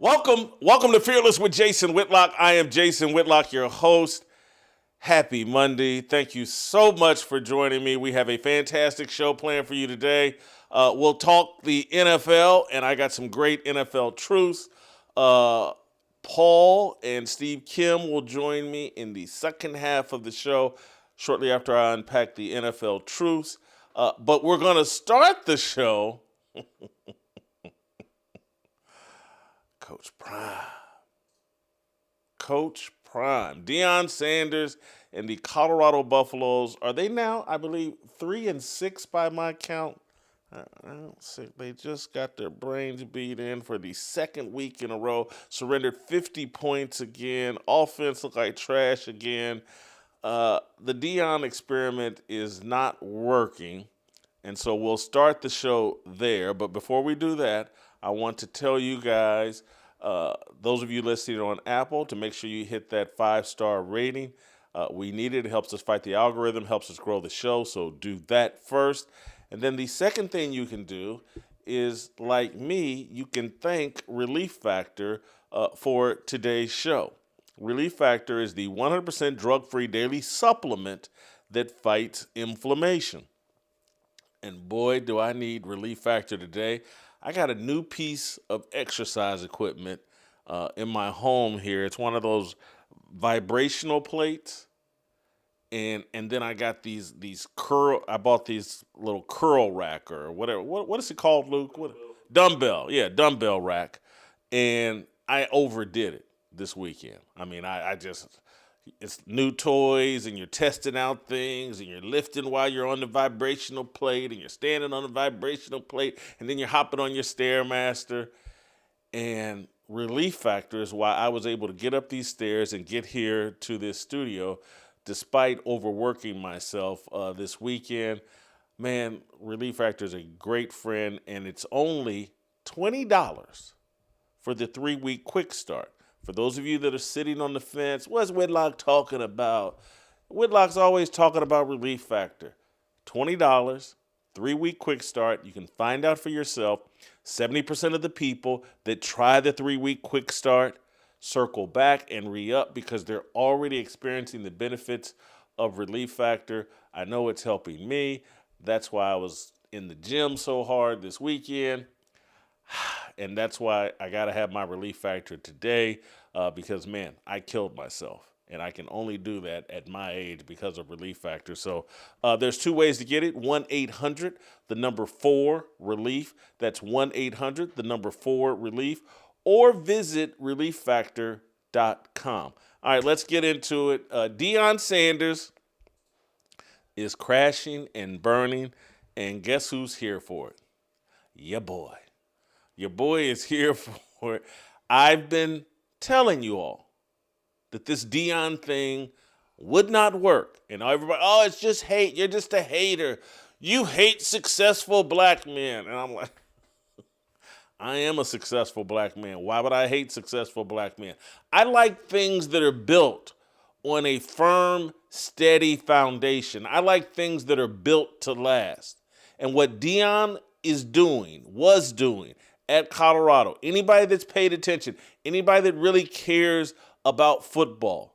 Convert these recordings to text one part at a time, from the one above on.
Welcome to Fearless with Jason Whitlock. I am Jason Whitlock, your host. Happy Monday. Thank you so much for joining me. We have a fantastic show planned for you today. We'll talk the NFL, and I got some great NFL truths. Paul and Steve Kim will join me in the second half of the show shortly after I unpack the NFL truths. But we're going to start the show Coach Prime. Deion Sanders and the Colorado Buffaloes, are they now, I believe, 3-6 by my count? I don't see. They just got their brains beat in for the second week in a row. Surrendered 50 points again. Offense looked like trash again. The Deion experiment is not working. And so we'll start the show there. But before we do that, I want to tell you guys, those of you listening on Apple, to make sure you hit that 5-star rating. We need it. It helps us fight the algorithm, helps us grow the show. So do that first. And then the second thing you can do is, like me, you can thank Relief Factor for today's show. Relief Factor is the 100% drug-free daily supplement that fights inflammation. And boy, do I need Relief Factor today. I got a new piece of exercise equipment in my home here. It's one of those vibrational plates. And then I got these curl. I bought these little curl rack or whatever. What is it called, Luke? Dumbbell. Yeah, dumbbell rack. And I overdid it this weekend. I mean, I just, it's new toys and you're testing out things and you're lifting while you're on the vibrational plate and you're standing on the vibrational plate and then you're hopping on your Stairmaster. And Relief Factor is why I was able to get up these stairs and get here to this studio despite overworking myself this weekend. Man, Relief Factor is a great friend, and it's only $20 for the 3-week quick start. For those of you that are sitting on the fence, what's Whitlock talking about? Whitlock's always talking about Relief Factor. $20, 3-week quick start. You can find out for yourself. 70% of the people that try the 3-week quick start circle back and re-up because they're already experiencing the benefits of Relief Factor. I know it's helping me. That's why I was in the gym so hard this weekend. And that's why I got to have my Relief Factor today because, man, I killed myself. And I can only do that at my age because of Relief Factor. So there's 2 ways to get it. 1-800, the number 4, relief. That's 1-800, the number 4, relief. Or visit relieffactor.com. All right, let's get into it. Deion Sanders is crashing and burning. And guess who's here for it? Your boy. Your boy is here for it. I've been telling you all that this Deion thing would not work. And everybody, oh, it's just hate. You're just a hater. You hate successful black men. And I'm like, I am a successful black man. Why would I hate successful black men? I like things that are built on a firm, steady foundation. I like things that are built to last. And what Deion was doing at Colorado, anybody that's paid attention, anybody that really cares about football,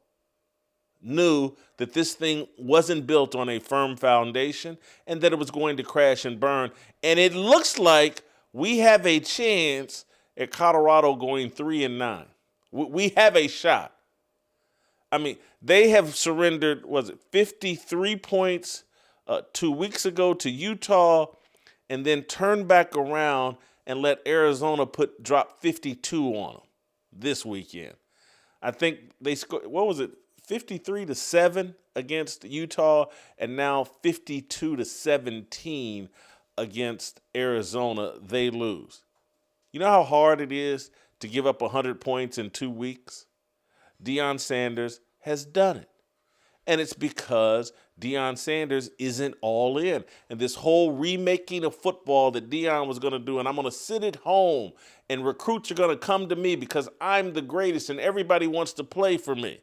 knew that this thing wasn't built on a firm foundation and that it was going to crash and burn. And it looks like we have a chance at Colorado going 3-9. We have a shot. I mean, they have surrendered, 53 points 2 weeks ago to Utah, and then turned back around and let Arizona drop 52 on them this weekend. I think they scored, 53-7 against Utah, and now 52-17 against Arizona. They lose. You know how hard it is to give up 100 points in 2 weeks? Deion Sanders has done it. And it's because Deion Sanders isn't all in. And this whole remaking of football that Deion was going to do, and I'm going to sit at home and recruits are going to come to me because I'm the greatest and everybody wants to play for me.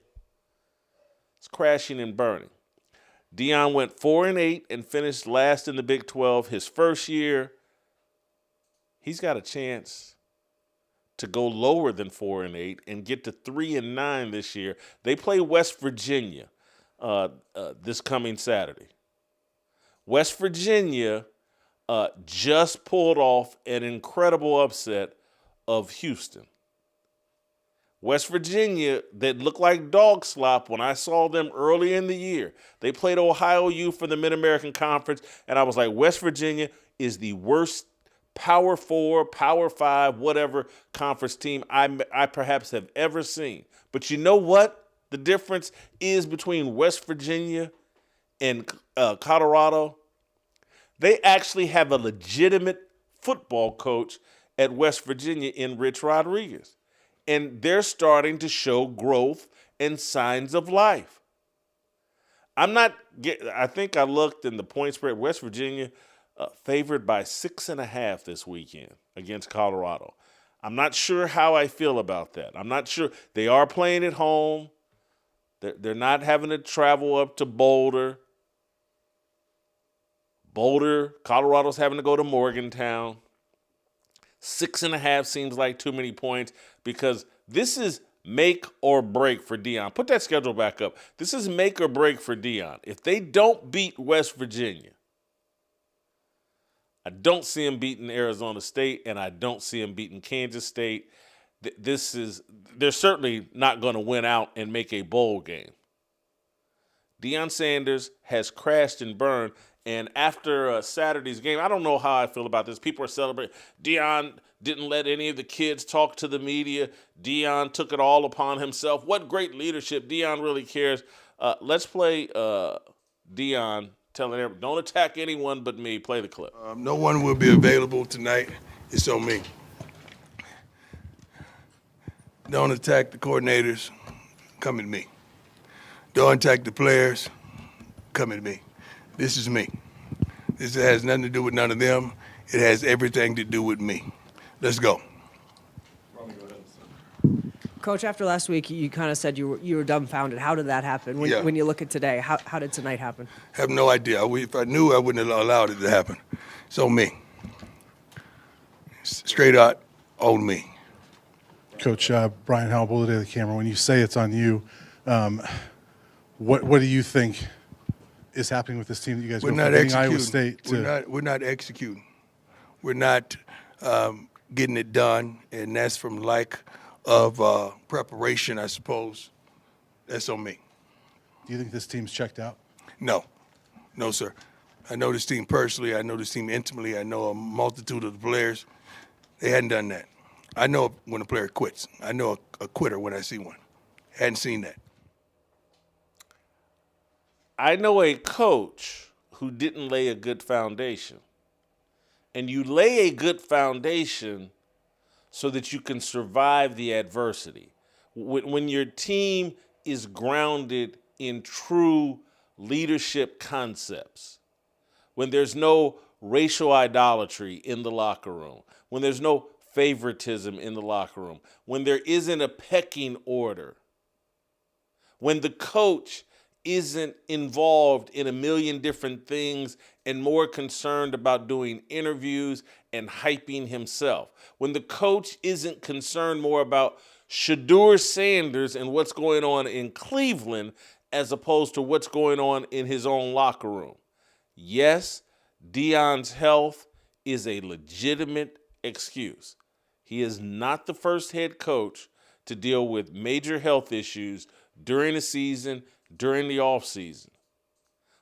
It's crashing and burning. Deion went 4-8 and finished last in the Big 12 his first year. He's got a chance to go lower than 4-8 and get to 3-9 this year. They play West Virginia this coming Saturday. West Virginia just pulled off an incredible upset of Houston. West Virginia, that looked like dog slop when I saw them early in the year. They played Ohio U for the Mid-American Conference, and I was like, West Virginia is the worst Power 4, Power 5, whatever conference team I perhaps have ever seen. But you know what the difference is between West Virginia and Colorado? They actually have a legitimate football coach at West Virginia in Rich Rodriguez. And they're starting to show growth and signs of life. I think I looked in the point spread. West Virginia favored by 6.5 this weekend against Colorado. I'm not sure how I feel about that. I'm not sure. They are playing at home. They're not having to travel up to Boulder. Colorado's having to go to Morgantown. 6.5 seems like too many points because this is make or break for Deion. Put that schedule back up. This is make or break for Deion. If they don't beat West Virginia, I don't see him beating Arizona State, and I don't see him beating Kansas State. They're certainly not going to win out and make a bowl game. Deion Sanders has crashed and burned. And after Saturday's game, I don't know how I feel about this. People are celebrating. Deion didn't let any of the kids talk to the media. Deion took it all upon himself. What great leadership. Deion really cares. Let's play Deion telling everyone, don't attack anyone but me. Play the clip. No one will be available tonight. It's on me. Don't attack the coordinators. Come at me. Don't attack the players. Come at me. This is me. This has nothing to do with none of them. It has everything to do with me. Let's go. Coach, after last week, you kind of said you were dumbfounded. How did that happen? When you look at today, how did tonight happen? I have no idea. If I knew, I wouldn't have allowed it to happen. It's on me. Straight out on me. Coach Brian Howell, Bullet of the Camera, when you say it's on you, what do you think is happening with this team that you guys We're go not from beating executing. Iowa State to We're not executing. We're not getting it done, and that's from lack of preparation, I suppose. That's on me. do you think this team's checked out? No, sir. I know this team personally. I know this team intimately. I know a multitude of the players. They hadn't done that. I know when a player quits. I know a quitter when I see one. Hadn't seen that. I know a coach who didn't lay a good foundation. And you lay a good foundation so that you can survive the adversity. When your team is grounded in true leadership concepts, when there's no racial idolatry in the locker room, when there's no favoritism in the locker room, when there isn't a pecking order, when the coach isn't involved in a million different things and more concerned about doing interviews and hyping himself. When the coach isn't concerned more about Shedeur Sanders and what's going on in Cleveland as opposed to what's going on in his own locker room. Yes, Deion's health is a legitimate excuse. He is not the first head coach to deal with major health issues during the season, during the offseason.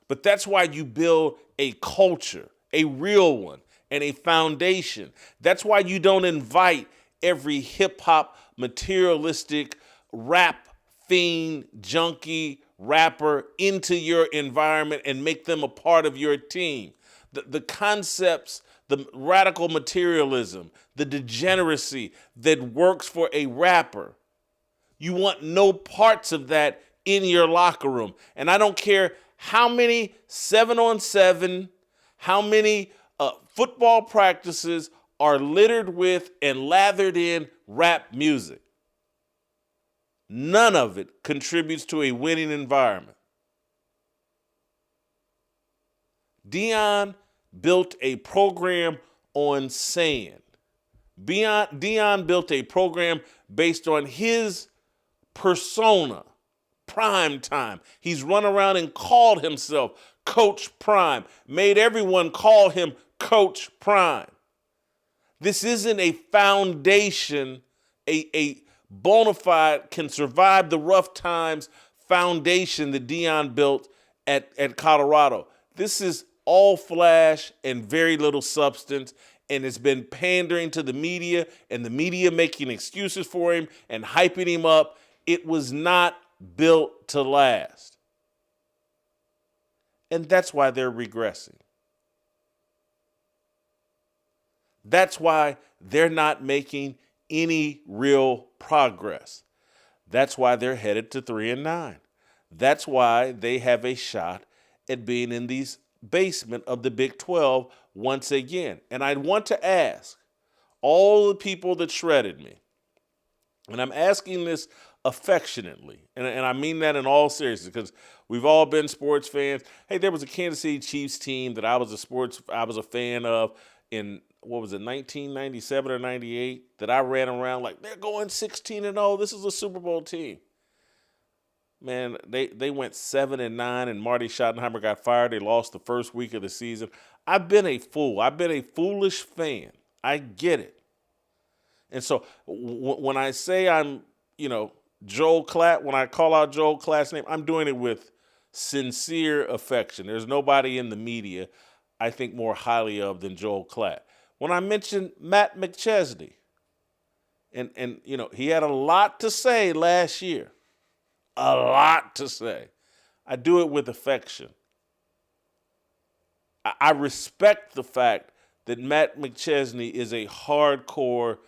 But that's why you build a culture, a real one, and a foundation. That's why you don't invite every hip-hop, materialistic, rap fiend, junkie, rapper into your environment and make them a part of your team. The concepts, the radical materialism, the degeneracy that works for a rapper, you want no parts of that in your locker room. And I don't care how many 7-on-7, how many football practices are littered with and lathered in rap music. None of it contributes to a winning environment. Deion built a program on sand, Deion built a program based on his persona, prime time. He's run around and called himself Coach Prime, made everyone call him Coach Prime. This isn't a foundation, a bona fide, can survive the rough times foundation that Deion built at Colorado. This is all flash and very little substance, and it's been pandering to the media and the media making excuses for him and hyping him up. It was not built to last. And that's why they're regressing. That's why they're not making any real progress. That's why they're headed to 3-9. That's why they have a shot at being in the basement of the Big 12 once again. And I want to ask all the people that shredded me, and I'm asking this affectionately, and I mean that in all seriousness, because we've all been sports fans. Hey, there was a Kansas City Chiefs team that I was a fan of in, 1997 or 98, that I ran around like, they're going 16-0. This is a Super Bowl team. Man, they went 7-9, and Marty Schottenheimer got fired. They lost the first week of the season. I've been a fool. I've been a foolish fan. I get it. And so when I say I'm, Joel Klatt, when I call out Joel Klatt's name, I'm doing it with sincere affection. There's nobody in the media I think more highly of than Joel Klatt. When I mentioned Matt McChesney, and he had a lot to say last year. A lot to say. I do it with affection. I respect the fact that Matt McChesney is a hardcore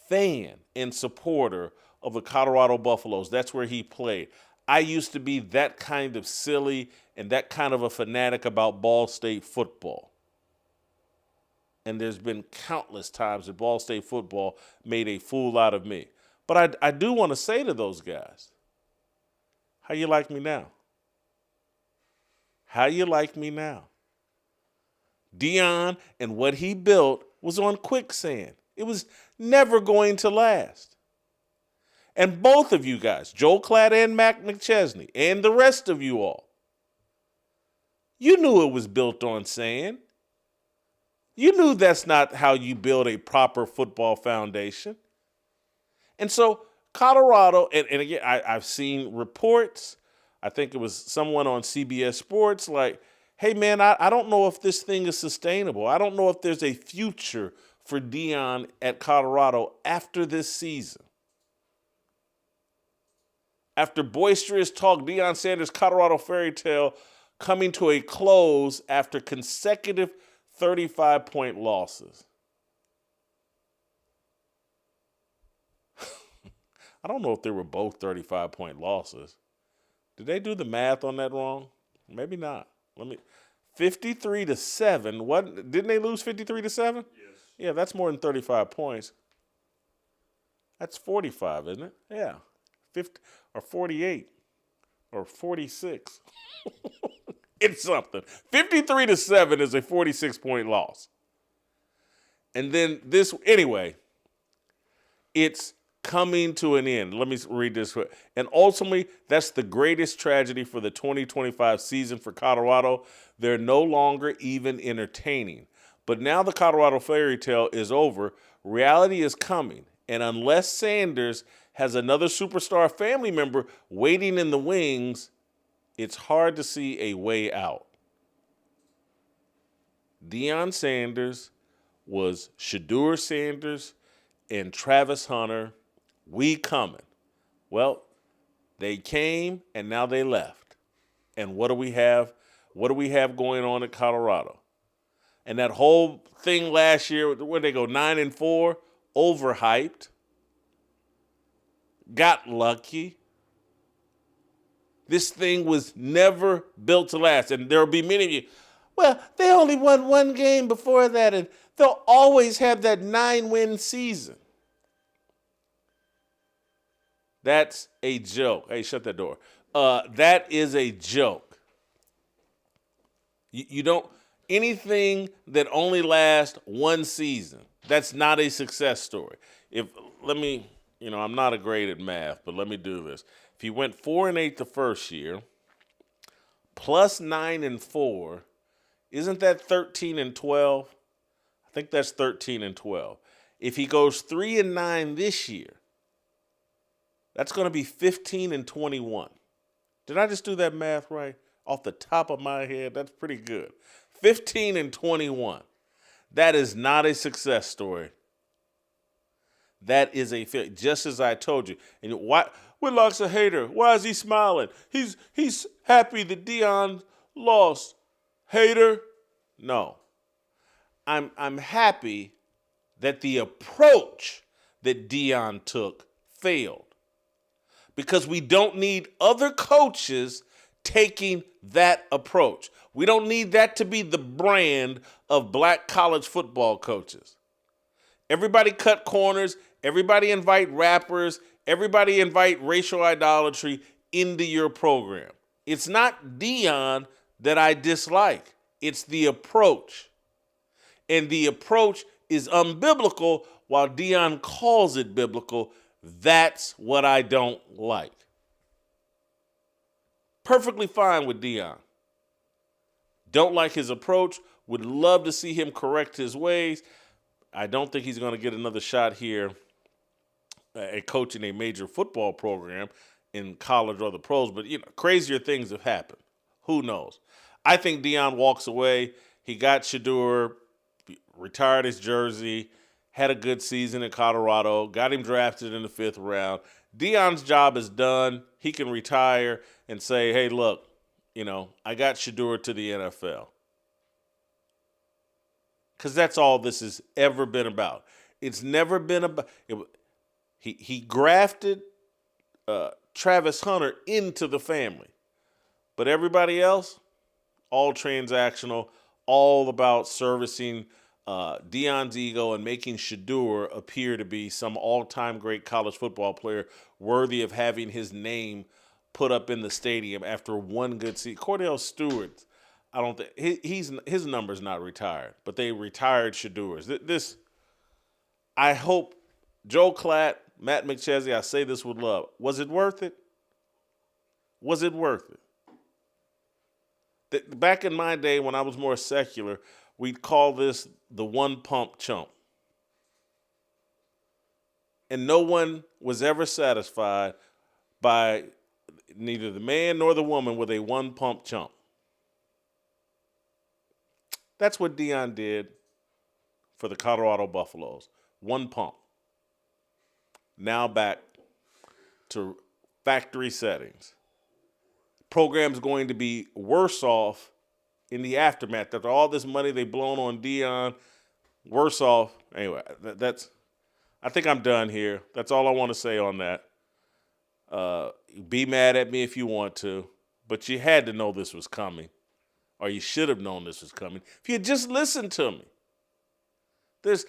fan and supporter of the Colorado Buffaloes. That's where he played. I used to be that kind of silly and that kind of a fanatic about Ball State football. And there's been countless times that Ball State football made a fool out of me. But I do want to say to those guys, how you like me now? How you like me now? Deion and what he built was on quicksand. It was never going to last. And both of you guys, Joel Klatt and Matt McChesney, and the rest of you all, you knew it was built on sand. You knew that's not how you build a proper football foundation. And so Colorado, and again, I've seen reports, I think it was someone on CBS Sports, like, hey, man, I don't know if this thing is sustainable. I don't know if there's a future for Deion at Colorado after this season. After boisterous talk, Deion Sanders' Colorado fairy tale coming to a close after consecutive 35-point losses. I don't know if they were both 35-point losses. Did they do the math on that wrong? Maybe not. 53-7. What? Didn't they lose 53-7? Yes. Yeah, that's more than 35 points. That's 45, isn't it? Yeah. 50 or 48 or 46. It's something. 53-7 is a 46-point loss. And then it's coming to an end. Let me read this. And ultimately, that's the greatest tragedy for the 2025 season for Colorado. They're no longer even entertaining. But now the Colorado fairy tale is over. Reality is coming. And unless Sanders has another superstar family member waiting in the wings, it's hard to see a way out. Deion Sanders was Shedeur Sanders and Travis Hunter. We coming. Well, they came and now they left. And what do we have? What do we have going on in Colorado? And that whole thing last year, where they go 9-4, overhyped, got lucky. This thing was never built to last. And there will be many of you, well, they only won one game before that, and they'll always have that 9-win season. That's a joke. Hey, shut that door. That is a joke. You don't, anything that only lasts one season, That's not a success story. I'm not a great at math, but let me do this. If he went 4-8 the first year, plus 9-4, isn't that 13-12? I think that's 13-12. If he goes 3-9 this year, that's going to be 15-21. Did I just do that math right? Off the top of my head, that's pretty good. 15-21. That is not a success story. That is a failure, just as I told you. And why Whitlock's a hater? Why is he smiling? He's happy that Deion lost. Hater? No. I'm happy that the approach that Deion took failed. Because we don't need other coaches taking that approach. We don't need that to be the brand of black college football coaches. Everybody cut corners. Everybody invite rappers. Everybody invite racial idolatry into your program. It's not Deion that I dislike. It's the approach. And the approach is unbiblical while Deion calls it biblical. That's what I don't like. Perfectly fine with Deion. Don't like his approach. Would love to see him correct his ways. I don't think he's going to get another shot here at coaching a major football program in college or the pros. But, crazier things have happened. Who knows? I think Deion walks away. He got Shedeur, retired his jersey, had a good season in Colorado, got him drafted in the 5th round. Deion's job is done. He can retire and say, hey, look, I got Shedeur to the NFL. Because that's all this has ever been about. It's never been about he grafted Travis Hunter into the family. But everybody else, all transactional, all about servicing Deion's ego and making Shedeur appear to be some all-time great college football player worthy of having his name put up in the stadium after one good season. Cordell Stewart, I don't think his number's not retired, but they retired Shedeur's. I hope Joe Klatt, Matt McChesney, I say this with love. Was it worth it? Was it worth it? Back in my day when I was more secular, we'd call this the one pump chump. And no one was ever satisfied by neither the man nor the woman with a one pump chump. That's what Deion did for the Colorado Buffaloes. One pump. Now back to factory settings. Program's going to be worse off in the aftermath. After all this money they've blown on Deion, worse off. Anyway, I think I'm done here. That's all I want to say on that. Be mad at me if you want to, but you had to know this was coming, or you should have known this was coming. If you had just listened to me. There's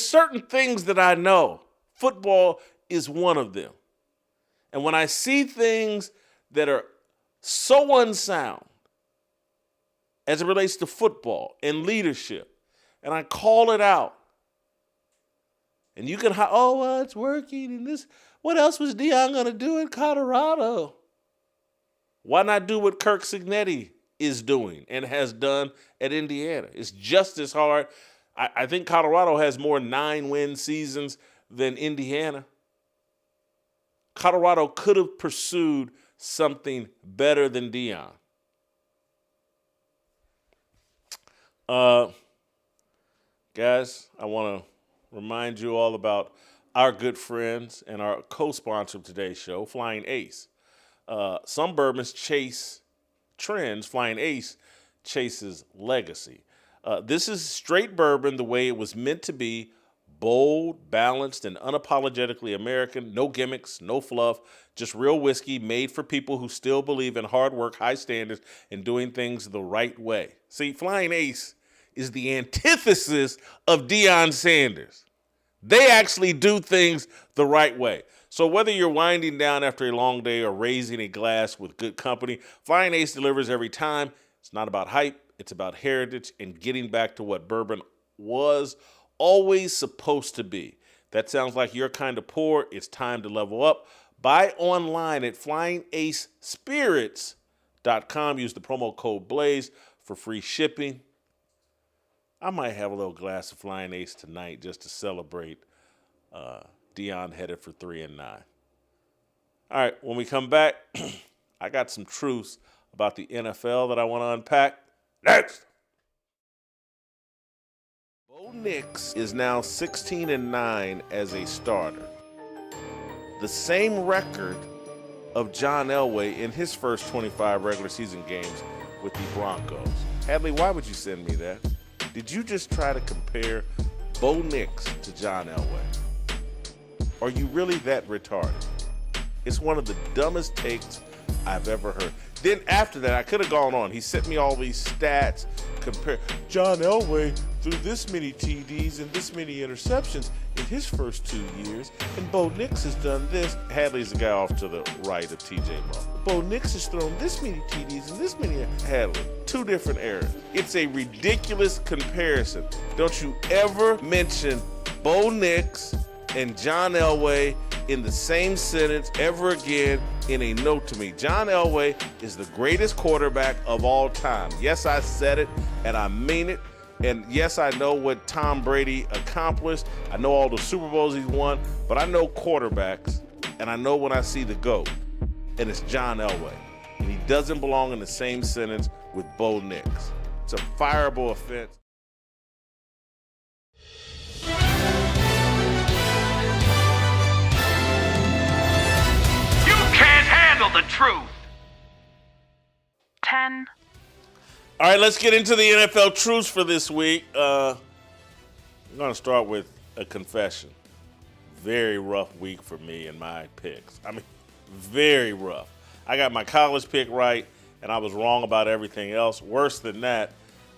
certain things that I know. Football is one of them. And when I see things that are so unsound as it relates to football and leadership, and I call it out, and you can, it's working, and this, what else was Deion going to do in Colorado? Why not do what Kirk Cignetti is doing and has done at Indiana? It's just as hard. I think Colorado has more 9-win seasons than Indiana. Colorado could have pursued something better than Deion. Guys, I want to remind you all about our good friends and our co-sponsor of today's show, Flying Ace. Some bourbons chase trends. Flying Ace chases legacy. This is straight bourbon the way it was meant to be, bold, balanced, and unapologetically American. No gimmicks, no fluff, just real whiskey made for people who still believe in hard work, high standards, and doing things the right way. See, Flying Ace is the antithesis of Deion Sanders. They actually do things the right way. So whether you're winding down after a long day or raising a glass with good company, Flying Ace delivers every time. It's not about hype. It's about heritage and getting back to what bourbon was always supposed to be. That sounds like you're kind of poor. It's time to level up. Buy online at flyingacespirits.com. Use the promo code BLAZE for free shipping. I might have a little glass of Flying Ace tonight just to celebrate Deion headed for 3-9. All right, when we come back, I got some truths about the NFL that I want to unpack. Next! Bo Nix is now 16-9 as a starter. The same record of John Elway in his first 25 regular season games with the Broncos. Hadley, why would you send me that? Did you just try to compare Bo Nix to John Elway? Are you really that retarded? It's one of the dumbest takes I've ever heard. Then after that, I could have gone on. He sent me all these stats. Compare John Elway threw this many TDs and this many interceptions in his first 2 years, and Bo Nix has done this. Hadley's the guy off to the right of TJ Moe. Bo Nix has thrown this many TDs and this many. Hadley, 2 different eras. It's a ridiculous comparison. Don't you ever mention Bo Nix and John Elway in the same sentence ever again in a note to me. John Elway is the greatest quarterback of all time. Yes, I said it, and I mean it. And yes, I know what Tom Brady accomplished. I know all the Super Bowls he's won, but I know quarterbacks, and I know when I see the GOAT, and it's John Elway. And he doesn't belong in the same sentence with Bo Nix. It's a fireable offense. The truth. 10. All right, let's get into the NFL truths for this week. I'm going to start with a confession. Very rough week for me and my picks. I mean, very rough. I got my college pick right, and I was wrong about everything else. Worse than that,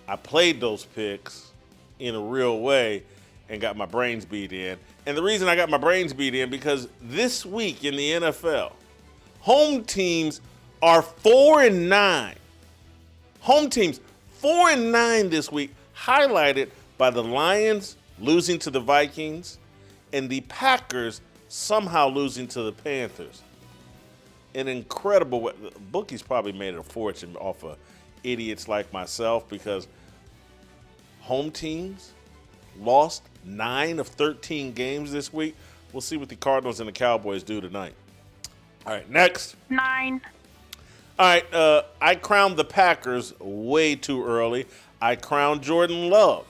I played those picks in a real way and got my brains beat in. And the reason I got my brains beat in, because this week in the NFL, home teams are 4-9. Home teams 4-9 this week, highlighted by the Lions losing to the Vikings and the Packers somehow losing to the Panthers. An incredible way. The bookies probably made a fortune off of idiots like myself, because home teams lost 9 of 13 games this week. We'll see what the Cardinals and the Cowboys do tonight. All right, next. 9. All right, I crowned the Packers way too early. I crowned Jordan Love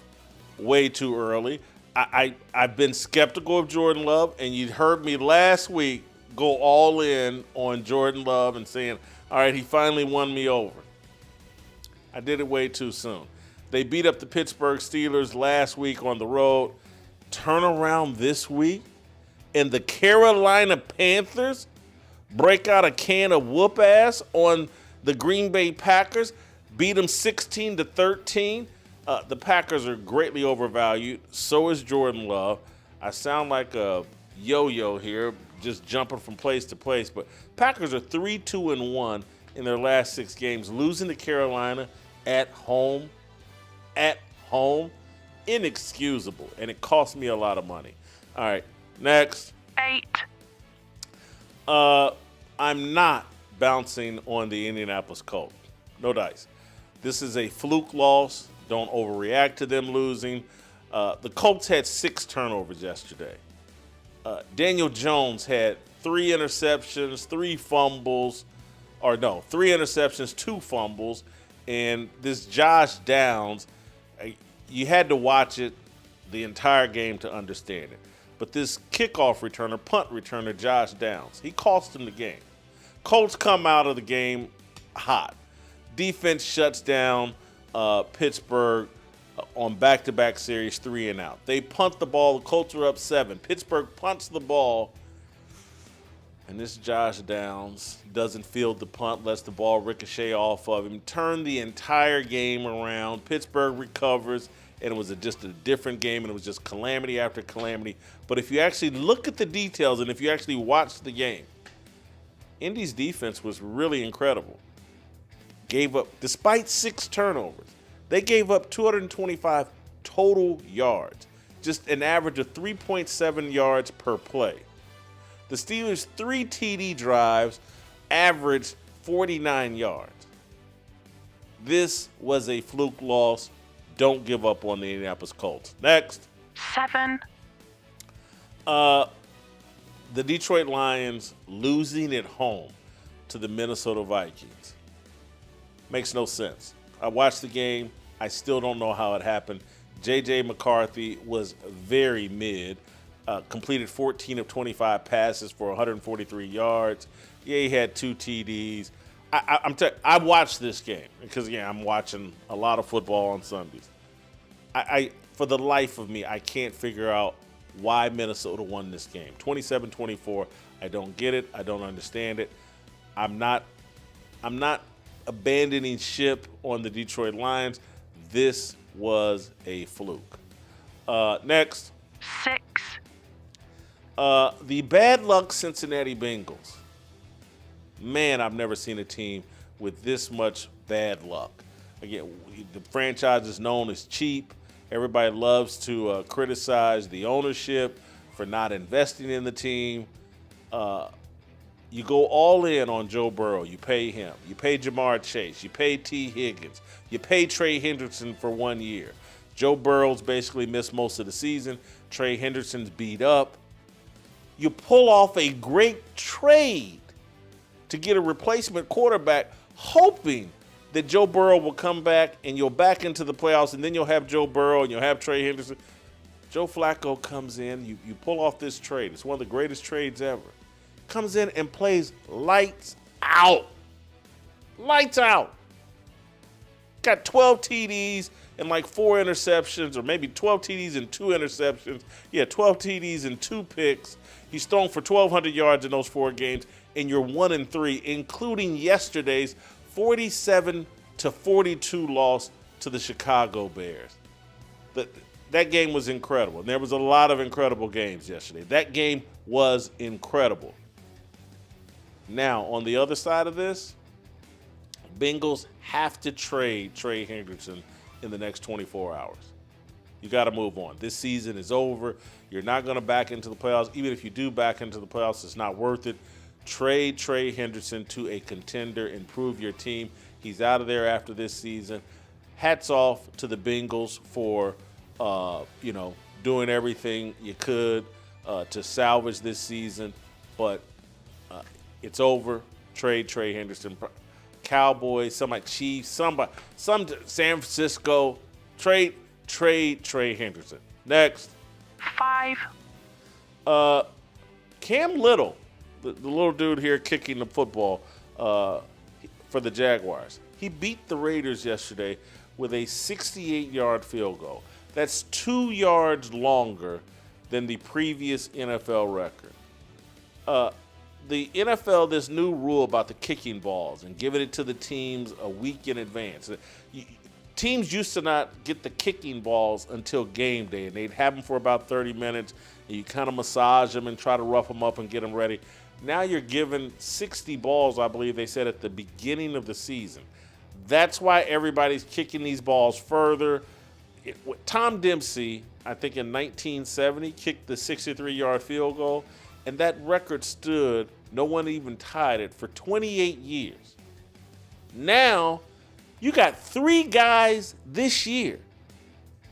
way too early. I've been skeptical of Jordan Love, and you heard me last week go all in on Jordan Love and saying, all right, he finally won me over. I did it way too soon. They beat up the Pittsburgh Steelers last week on the road. Turn around this week, and the Carolina Panthers break out a can of whoop ass on the Green Bay Packers, beat them 16-13. The Packers are greatly overvalued. So is Jordan Love. I sound like a yo-yo here, just jumping from place to place. But Packers are 3-2-1 in their last 6 games, losing to Carolina at home. At home. Inexcusable. And it cost me a lot of money. All right, next. 8. I'm not bouncing on the Indianapolis Colts. No dice. This is a fluke loss. Don't overreact to them losing. The Colts had 6 turnovers yesterday. Daniel Jones had 3 interceptions, 3 fumbles, 3 interceptions, 2 fumbles, and this Josh Downs, you had to watch it the entire game to understand it. But this kickoff returner, punt returner, Josh Downs, he cost him the game. Colts come out of the game hot. Defense shuts down Pittsburgh on back-to-back series 3 and out. They punt the ball. The Colts are up 7. Pittsburgh punts the ball, and this Josh Downs doesn't field the punt, lets the ball ricochet off of him, turn the entire game around. Pittsburgh recovers, and it was just a different game, and it was just calamity after calamity. But if you actually look at the details and if you actually watch the game, Indy's defense was really incredible. Gave up, despite 6 turnovers, they gave up 225 total yards. just an average of 3.7 yards per play. The Steelers' 3 TD drives averaged 49 yards. This was a fluke loss. Don't give up on the Indianapolis Colts. Next. 7. The Detroit Lions losing at home to the Minnesota Vikings. Makes no sense. I watched the game. I still don't know how it happened. J.J. McCarthy was very mid. Completed 14 of 25 passes for 143 yards. Yeah, he had 2 TDs. I watched this game because, I'm watching a lot of football on Sundays. I for the life of me, I can't figure out why Minnesota won this game. 27-24. I don't get it. I don't understand it. I'm not abandoning ship on the Detroit Lions. This was a fluke. Next. 6. The bad luck Cincinnati Bengals. Man, I've never seen a team with this much bad luck. Again, the franchise is known as cheap. Everybody loves to criticize the ownership for not investing in the team. You go all in on Joe Burrow. You pay him. You pay Jamar Chase. You pay T. Higgins. You pay Trey Hendrickson for 1 year. Joe Burrow's basically missed most of the season. Trey Hendrickson's beat up. You pull off a great trade to get a replacement quarterback, hoping that Joe Burrow will come back and you'll back into the playoffs, and then you'll have Joe Burrow and you'll have Trey Hendrickson. Joe Flacco comes in. You pull off this trade. It's one of the greatest trades ever. Comes in and plays lights out. Lights out. Got 12 TDs and like 4 interceptions, or maybe 12 TDs and 2 interceptions. Yeah, 12 TDs and 2 picks. He's thrown for 1,200 yards in those 4 games, and you're 1-3, including yesterday's 47-42 loss to the Chicago Bears. That game was incredible. And there was a lot of incredible games yesterday. That game was incredible. Now, on the other side of this, Bengals have to trade Trey Hendrickson in the next 24 hours. You got to move on. This season is over. You're not going to back into the playoffs. Even if you do back into the playoffs, it's not worth it. Trade Trey Hendrickson to a contender. Improve your team. He's out of there after this season. Hats off to the Bengals for, doing everything you could to salvage this season. But it's over. Trade Trey Hendrickson. Cowboys, Chiefs, some San Francisco. Trade Trey Hendrickson. Next. 5. Cam Little, the little dude here kicking the football for the Jaguars. He beat the Raiders yesterday with a 68-yard field goal. That's 2 yards longer than the previous NFL record. The NFL, this new rule about the kicking balls and giving it to the teams a week in advance. Teams used to not get the kicking balls until game day, and they'd have them for about 30 minutes, and you kind of massage them and try to rough them up and get them ready. Now you're given 60 balls, I believe they said, at the beginning of the season. That's why everybody's kicking these balls further. Tom Dempsey, I think in 1970, kicked the 63-yard field goal, and that record stood, no one even tied it, for 28 years. Now, you got 3 guys this year.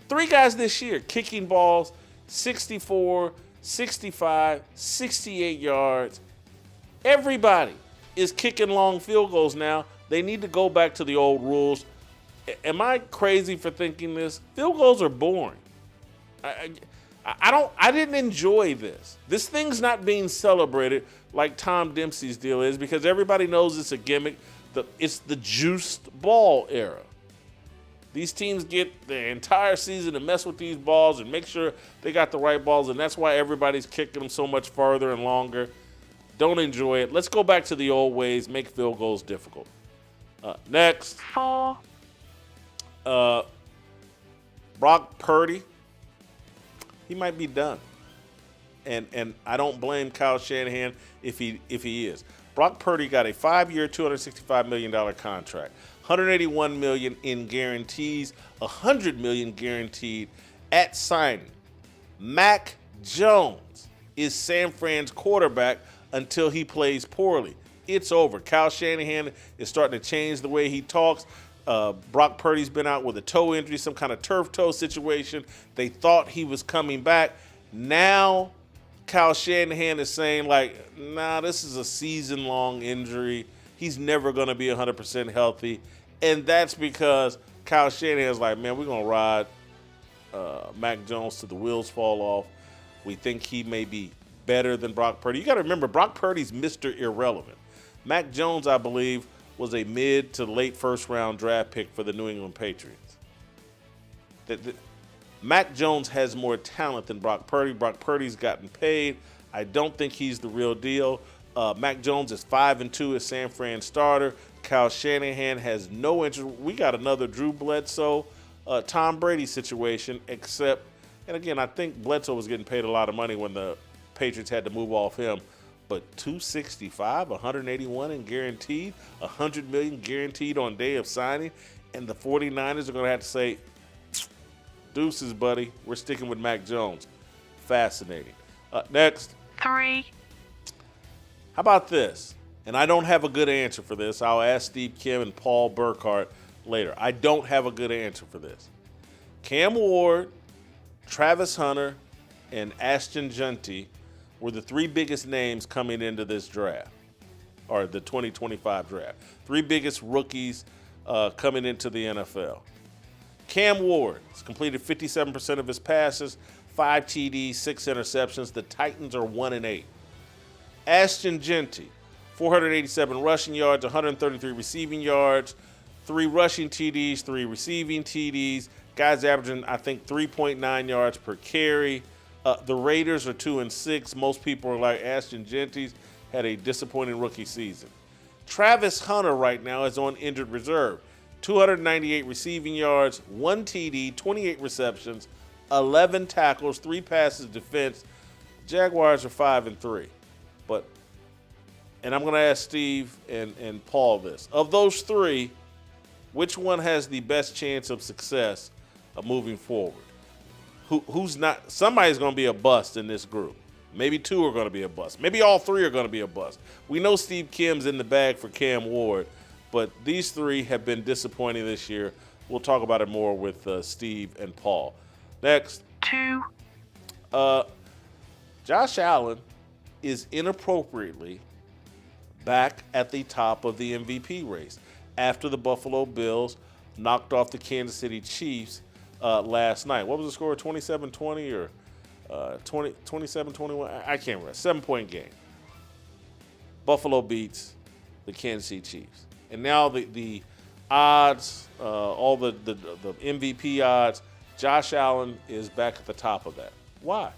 3 guys this year kicking balls 64, 65, 68 yards. Everybody is kicking long field goals now. They need to go back to the old rules. Am I crazy for thinking this? Field goals are boring. I didn't enjoy this. This thing's not being celebrated like Tom Dempsey's deal is, because everybody knows it's a gimmick. It's the juiced ball era. These teams get the entire season to mess with these balls and make sure they got the right balls, and that's why everybody's kicking them so much farther and longer. Don't enjoy it. Let's go back to the old ways, make field goals difficult. Next. 4. Brock Purdy. He might be done. And I don't blame Kyle Shanahan if he is. Brock Purdy got a 5-year, $265 million contract, $181 million in guarantees, $100 million guaranteed at signing. Mac Jones is San Fran's quarterback until he plays poorly. It's over. Kyle Shanahan is starting to change the way he talks. Brock Purdy's been out with a toe injury, some kind of turf toe situation. They thought he was coming back. Now Kyle Shanahan is saying, like, nah, this is a season-long injury. He's never going to be 100% healthy. And that's because Kyle Shanahan's like, man, we're going to ride Mac Jones till the wheels fall off. We think he may be better than Brock Purdy. You got to remember, Brock Purdy's Mr. Irrelevant. Mac Jones, I believe, was a mid to late first-round draft pick for the New England Patriots. Mac Jones has more talent than Brock Purdy. Brock Purdy's gotten paid. I don't think he's the real deal. Mac Jones is 5-2 as San Fran starter. Kyle Shanahan has no interest. We got another Drew Bledsoe, Tom Brady situation, except, and again, I think Bledsoe was getting paid a lot of money when the Patriots had to move off him. But 265, 181 in guaranteed, $100 million guaranteed on day of signing, and the 49ers are going to have to say, deuces, buddy. We're sticking with Mac Jones. Fascinating. Next. 3. How about this? And I don't have a good answer for this. I'll ask Steve Kim and Paul Burkhardt later. I don't have a good answer for this. Cam Ward, Travis Hunter, and Ashton Jeanty were the 3 biggest names coming into this draft, or the 2025 draft. 3 biggest rookies coming into the NFL. Cam Ward has completed 57% of his passes, 5 TDs, 6 interceptions. The Titans are 1-8. Ashton Jeanty, 487 rushing yards, 133 receiving yards, 3 rushing TDs, 3 receiving TDs. Guys averaging, I think, 3.9 yards per carry. The Raiders are 2-6. Most people are like Ashton Jeanty's had a disappointing rookie season. Travis Hunter right now is on injured reserve. 298 receiving yards, 1 TD, 28 receptions, 11 tackles, 3 passes defense. Jaguars are 5-3. And I'm going to ask Steve and Paul this. Of those 3, which one has the best chance of success of moving forward? Who's not? Somebody's going to be a bust in this group. Maybe 2 are going to be a bust. Maybe all 3 are going to be a bust. We know Steve Kim's in the bag for Cam Ward, but these 3 have been disappointing this year. We'll talk about it more with Steve and Paul. Next. 2. Josh Allen is inappropriately back at the top of the MVP race after the Buffalo Bills knocked off the Kansas City Chiefs last night. What was the score? 27-20 or 27-21? I can't remember. 7-point game. Buffalo beats the Kansas City Chiefs. And now the odds, all the MVP odds, Josh Allen is back at the top of that. Why?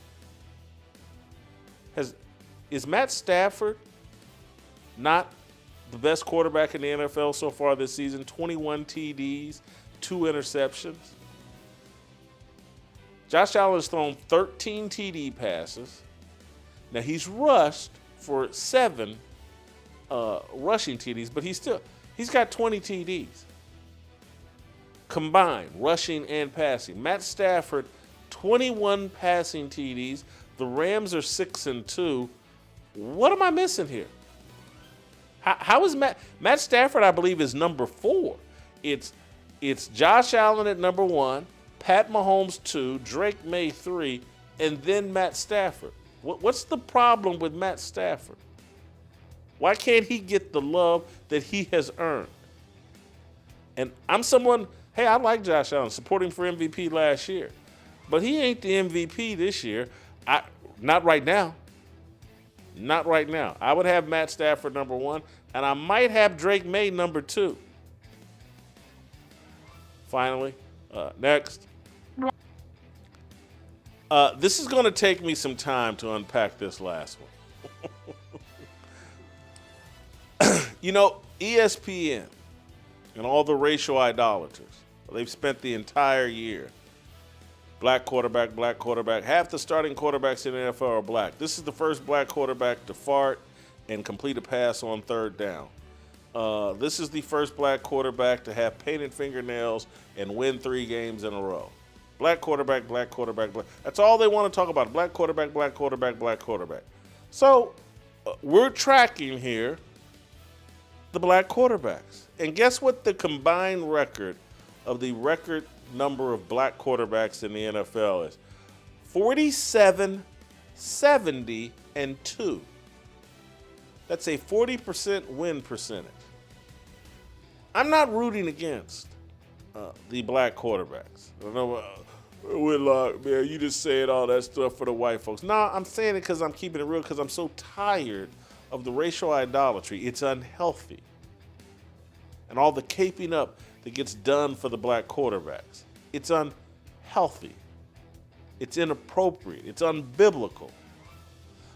Is Matt Stafford not the best quarterback in the NFL so far this season? 21 TDs, 2 interceptions. Josh Allen has thrown 13 TD passes. Now, he's rushed for 7 rushing TDs, but he's got 20 TDs combined, rushing and passing. Matt Stafford, 21 passing TDs. The Rams are 6-2. What am I missing here? How is Matt Stafford, I believe, is number 4. It's Josh Allen at number 1, Pat Mahomes 2, Drake May 3, and then Matt Stafford. What's the problem with Matt Stafford? Why can't he get the love that he has earned? And I'm someone, hey, I like Josh Allen, supporting for MVP last year. But he ain't the MVP this year. Not right now. Not right now. I would have Matt Stafford number 1, and I might have Drake May number 2. Finally, next. This is going to take me some time to unpack this last one. You know, ESPN and all the racial idolaters, they've spent the entire year. Black quarterback, black quarterback. Half the starting quarterbacks in the NFL are black. This is the first black quarterback to fart and complete a pass on 3rd down. This is the first black quarterback to have painted fingernails and win 3 games in a row. Black quarterback, black quarterback, black. That's all they want to talk about. Black quarterback, black quarterback, black quarterback. So we're tracking here the black quarterbacks. And guess what the combined record of the record number of black quarterbacks in the NFL is? 47, 70, and 2. That's a 40% win percentage. I'm not rooting against the black quarterbacks. I don't know, Whitlock, man, you just saying all that stuff for the white folks. No, I'm saying it because I'm keeping it real because I'm so tired of the racial idolatry. It's unhealthy. And all the caping up that gets done for the black quarterbacks. It's unhealthy. It's inappropriate. It's unbiblical.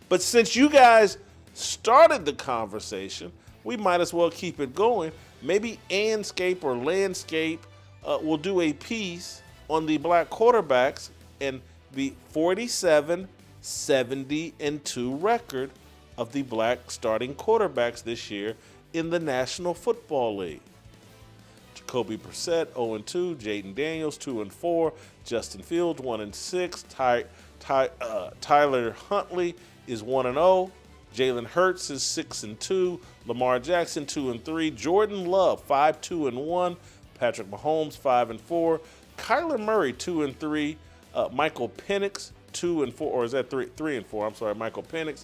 But since you guys started the conversation, we might as well keep it going. Maybe Anscape or Landscape will do a piece on the black quarterbacks and the 47, 70, and 2 record of the black starting quarterbacks this year in the National Football League. Jacoby Brissett, 0-2. Jaden Daniels, 2-4. Justin Fields, 1-6. Tyler Huntley is 1-0. Jalen Hurts is 6-2. Lamar Jackson, 2-3. Jordan Love, 5-2-1. Patrick Mahomes, 5-4. Kyler Murray, 2-3. Michael Penix, 2-4. Or is that 3-4? I'm sorry, Michael Penix.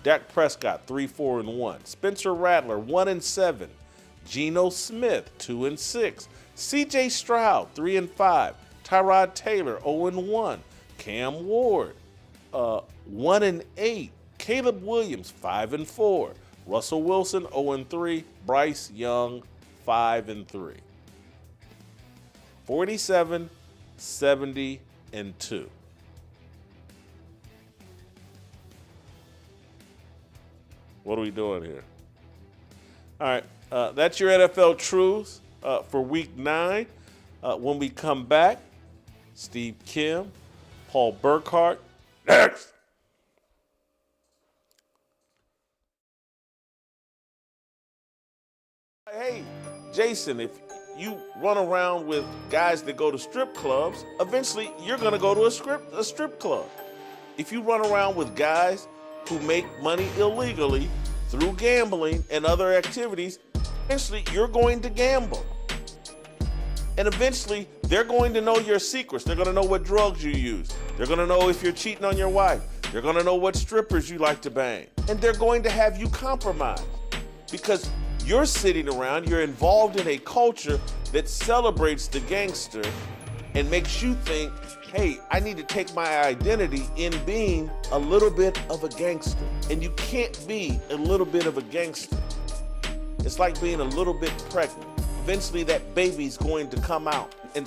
Dak Prescott, 3-4-1. Spencer Rattler, 1-7. Geno Smith, 2-6. C.J. Stroud, 3-5. Tyrod Taylor, 0-1. Cam Ward, 1-8. Caleb Williams, 5-4. Russell Wilson, 0-3. Bryce Young, 5-3. 47, 70, and 2. What are we doing here? All right, that's your NFL truths for Week 9. When we come back, Steve Kim, Paul Burkhardt, next. Hey, Jason, if you run around with guys that go to strip clubs, eventually you're going to go to a strip club. If you run around with guys who make money illegally through gambling and other activities, eventually you're going to gamble. And eventually they're going to know your secrets. They're going to know what drugs you use. They're going to know if you're cheating on your wife. They're going to know what strippers you like to bang. And they're going to have you compromised because you're sitting around, you're involved in a culture that celebrates the gangster and makes you think, hey, I need to take my identity in being a little bit of a gangster. And you can't be a little bit of a gangster. It's like being a little bit pregnant. Eventually that baby's going to come out. And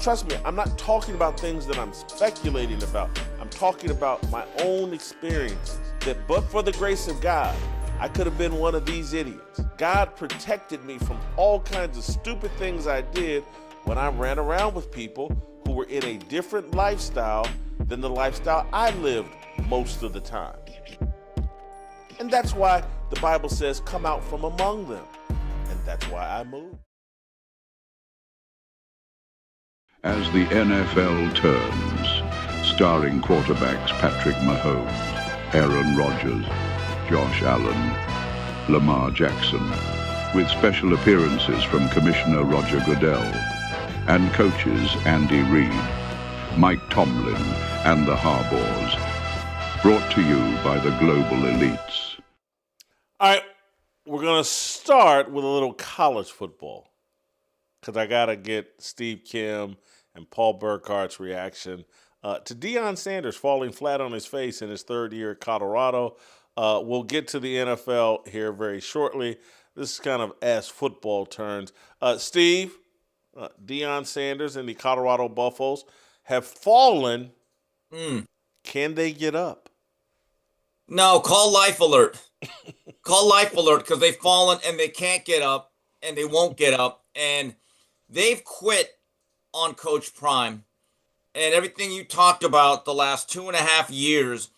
trust me, I'm not talking about things that I'm speculating about. I'm talking about my own experiences. That but for the grace of God, I could have been one of these idiots. God protected me from all kinds of stupid things I did when I ran around with people who were in a different lifestyle than the lifestyle I lived most of the time. And that's why the Bible says, come out from among them. And that's why I moved. As the NFL turns, starring quarterbacks Patrick Mahomes, Aaron Rodgers, Josh Allen, Lamar Jackson, with special appearances from Commissioner Roger Goodell and coaches Andy Reid, Mike Tomlin, and the Harbaughs. Brought to you by the global elites. All right, we're going to start with a little college football because I got to get Steve Kim and Paul Burkhardt's reaction to Deion Sanders falling flat on his face in his third year at Colorado. We'll get to the NFL here very shortly. This is kind of as football turns. Steve, Deion Sanders and the Colorado Buffaloes have fallen. Can they get up? No, call Life Alert. Call Life Alert because they've fallen and they can't get up and they won't get up. And they've quit on Coach Prime. And everything you talked about the last 2.5 years,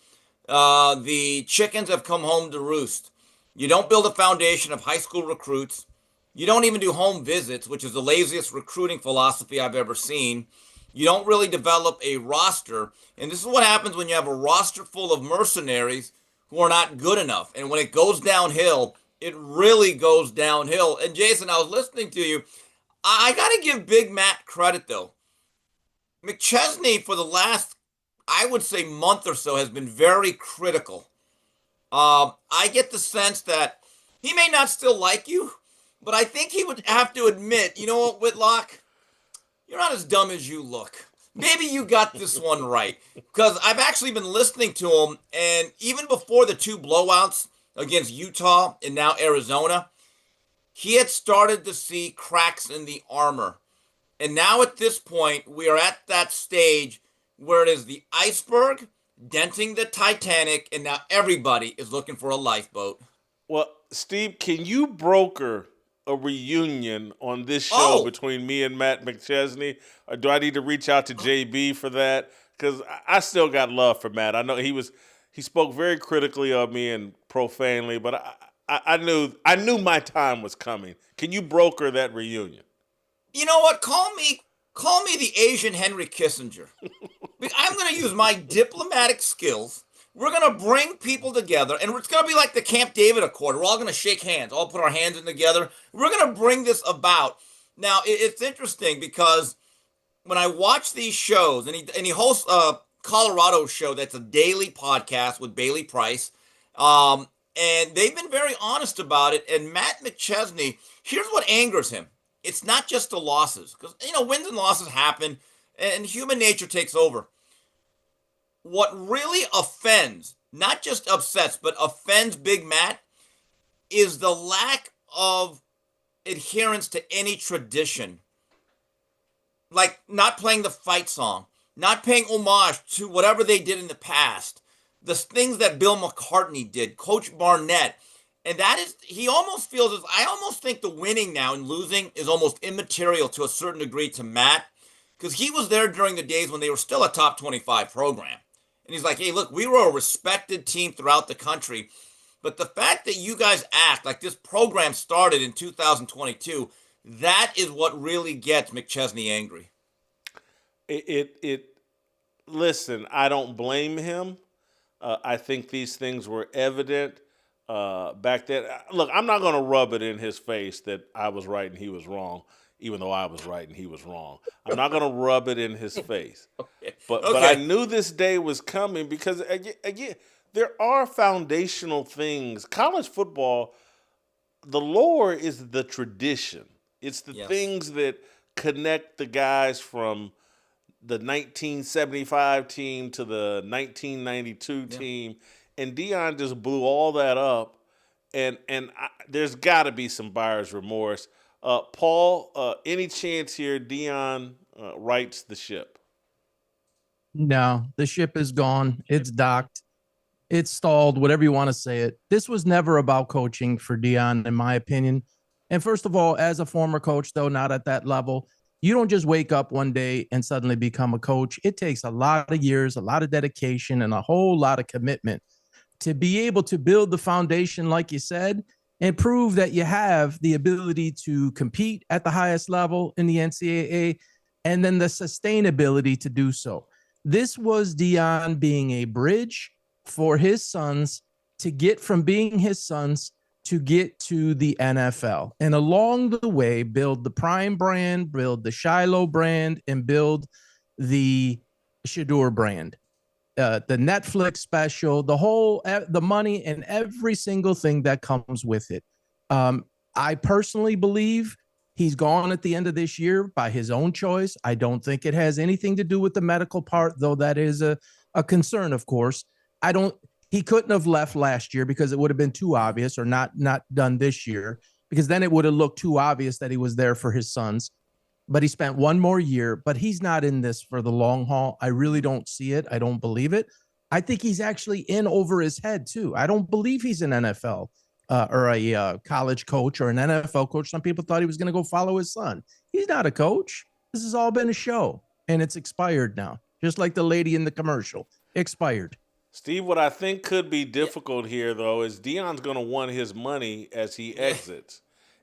the chickens have come home to roost. You don't build a foundation of high school recruits. You don't even do home visits, which is the laziest recruiting philosophy I've ever seen. You don't really develop a roster. And this is what happens when you have a roster full of mercenaries who are not good enough. And when it goes downhill, it really goes downhill. And Jason, I was listening to you. I got to give Big Matt credit, though. McChesney, for the last, I would say, month or so, has been very critical. I get the sense that he may not still like you, but I think he would have to admit, you know what, Whitlock? You're not as dumb as you look. Maybe you got this one right. Because I've actually been listening to him, and even before the 2 blowouts against Utah and now Arizona, he had started to see cracks in the armor. And now at this point, we are at that stage where it is the iceberg denting the Titanic, and now everybody is looking for a lifeboat. Well, Steve, can you broker a reunion on this show between me and Matt McChesney? Or do I need to reach out to JB for that? Because I still got love for Matt. I know he spoke very critically of me and profanely, but I knew my time was coming. Can you broker that reunion? You know what? Call me the Asian Henry Kissinger. I'm going to use my diplomatic skills. We're going to bring people together, and it's going to be like the Camp David Accord. We're all going to shake hands, all put our hands in together. We're going to bring this about. Now, it's interesting because when I watch these shows, and he hosts a Colorado show that's a daily podcast with Bailey Price, and they've been very honest about it. And Matt McChesney, here's what angers him. It's not just the losses, because, wins and losses happen, and human nature takes over. What really offends, not just upsets, but offends Big Matt is the lack of adherence to any tradition. Like not playing the fight song, not paying homage to whatever they did in the past, the things that Bill McCartney did, Coach Barnett. And that is, he almost feels, I almost think the winning now and losing is almost immaterial to a certain degree to Matt, because he was there during the days when they were still a top 25 program. And he's like, hey, look, we were a respected team throughout the country. But the fact that you guys act like this program started in 2022, that is what really gets McChesney angry. Listen, I don't blame him. I think these things were evident back then. Look, I'm not going to rub it in his face that I was right and he was wrong, even though I was right and he was wrong. I'm not going to rub it in his face. But I knew this day was coming because, again, there are foundational things. College football, the lore is the tradition. It's the things that connect the guys from the 1975 team to the 1992 team. And Deion just blew all that up. And there's got to be some buyer's remorse. Paul, any chance here Deion rights the ship? No, the ship is gone. It's docked. It's stalled, whatever you want to say it. This was never about coaching for Deion, in my opinion. And first of all, as a former coach, though not at that level, you don't just wake up one day and suddenly become a coach. It takes a lot of years, a lot of dedication, and a whole lot of commitment to be able to build the foundation, like you said, and prove that you have the ability to compete at the highest level in the NCAA, and then the sustainability to do so. This was Deion being a bridge for his sons to get from being his sons to get to the NFL. And along the way, build the Prime brand, build the Shiloh brand, and build the Shador brand. The Netflix special, the money and every single thing that comes with it. I personally believe he's gone at the end of this year by his own choice. I don't think it has anything to do with the medical part, though that is a concern, of course. He couldn't have left last year because it would have been too obvious, or not done this year, because then it would have looked too obvious that he was there for his sons. But he spent one more year, but he's not in this for the long haul. I really don't see it. I don't believe it. I think he's actually in over his head too. I don't believe he's an NFL or a college coach or an NFL coach. Some people thought he was going to go follow his son. He's not a coach. This has all been a show, and it's expired now. Just like the lady in the commercial, expired. Steve, what I think could be difficult here, though, is Deion's going to want his money as he exits.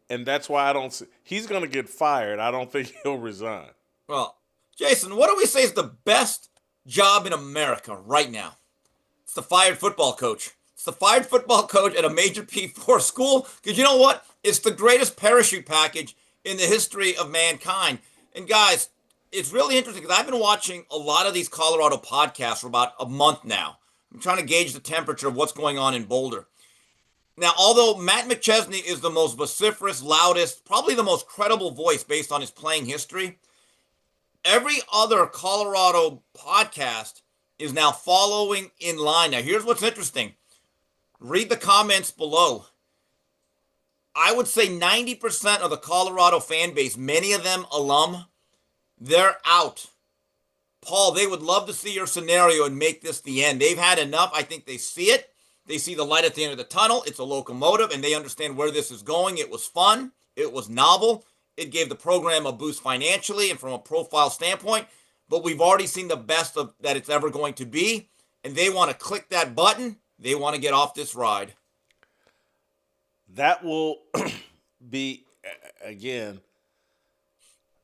And that's why he's going to get fired. I don't think he'll resign. Well, Jason, what do we say is the best job in America right now? It's the fired football coach. It's the fired football coach at a major P4 school, because you know what? It's the greatest parachute package in the history of mankind. And guys, it's really interesting because I've been watching a lot of these Colorado podcasts for about a month now. I'm trying to gauge the temperature of what's going on in Boulder. Now, although Matt McChesney is the most vociferous, loudest, probably the most credible voice based on his playing history, every other Colorado podcast is now following in line. Now, here's what's interesting. Read the comments below. I would say 90% of the Colorado fan base, many of them alum, they're out. Paul, they would love to see your scenario and make this the end. They've had enough. I think they see it. They see the light at the end of the tunnel. It's a locomotive, and they understand where this is going. It was fun. It was novel. It gave the program a boost financially and from a profile standpoint. But we've already seen the best of that it's ever going to be, and they want to click that button. They want to get off this ride. That will be, again,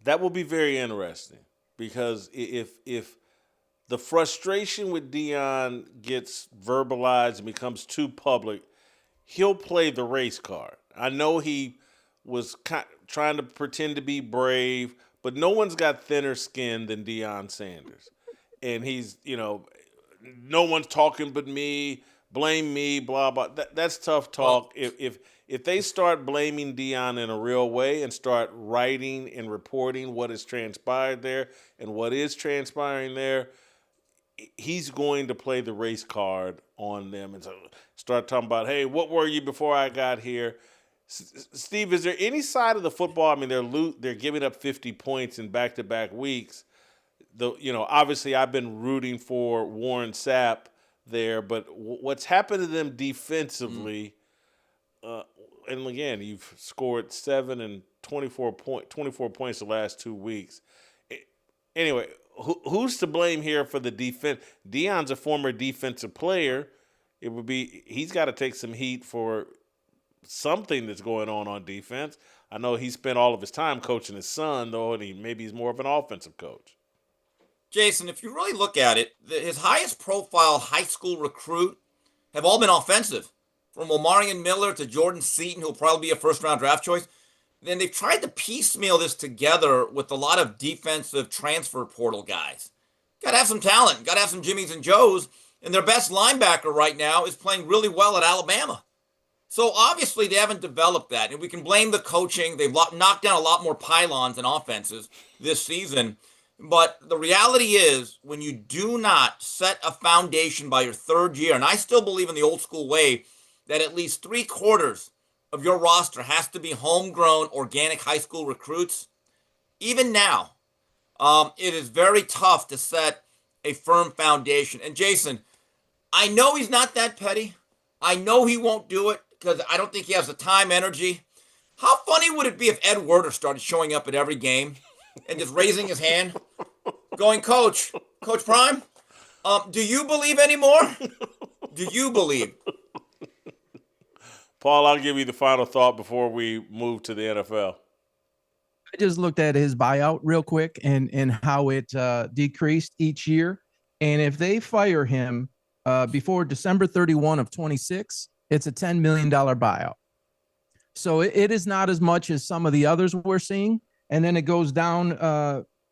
that will be very interesting, because if the frustration with Deion gets verbalized and becomes too public, he'll play the race card. I know he was trying to pretend to be brave, but no one's got thinner skin than Deion Sanders. And he's, no one's talking but me, blame me, blah, blah. That's tough talk. If they start blaming Deion in a real way and start writing and reporting what has transpired there and what is transpiring there, he's going to play the race card on them and start talking about, hey, what were you before I got here? Steve, is there any side of the football? I mean, they're giving up 50 points in back-to-back weeks. Obviously I've been rooting for Warren Sapp there, but what's happened to them defensively? And again, you've scored 7 and 24 points the last 2 weeks. Anyway, who's to blame here for the defense? Deion's a former defensive player. He's got to take some heat for something that's going on defense. I know he spent all of his time coaching his son, though, and maybe he's more of an offensive coach. Jason, if you really look at it, his highest profile high school recruit have all been offensive. From Omarion Miller to Jordan Seaton, who'll probably be a first-round draft choice. Then they've tried to piecemeal this together with a lot of defensive transfer portal guys. Got to have some talent. Got to have some Jimmies and Joes. And their best linebacker right now is playing really well at Alabama. So obviously they haven't developed that. And we can blame the coaching. They've knocked down a lot more pylons and offenses this season. But the reality is, when you do not set a foundation by your third year, and I still believe in the old school way that at least 3/4 of your roster has to be homegrown, organic high school recruits, even now, it is very tough to set a firm foundation. And Jason, I know he's not that petty. I know he won't do it because I don't think he has the time, energy. How funny would it be if Ed Werder started showing up at every game and just raising his hand, going, Coach Prime, do you believe anymore? Do you believe? Paul, I'll give you the final thought before we move to the NFL. I just looked at his buyout real quick and how it decreased each year. And if they fire him before December 31 of 26, it's a $10 million buyout. So it is not as much as some of the others we're seeing. And then it goes down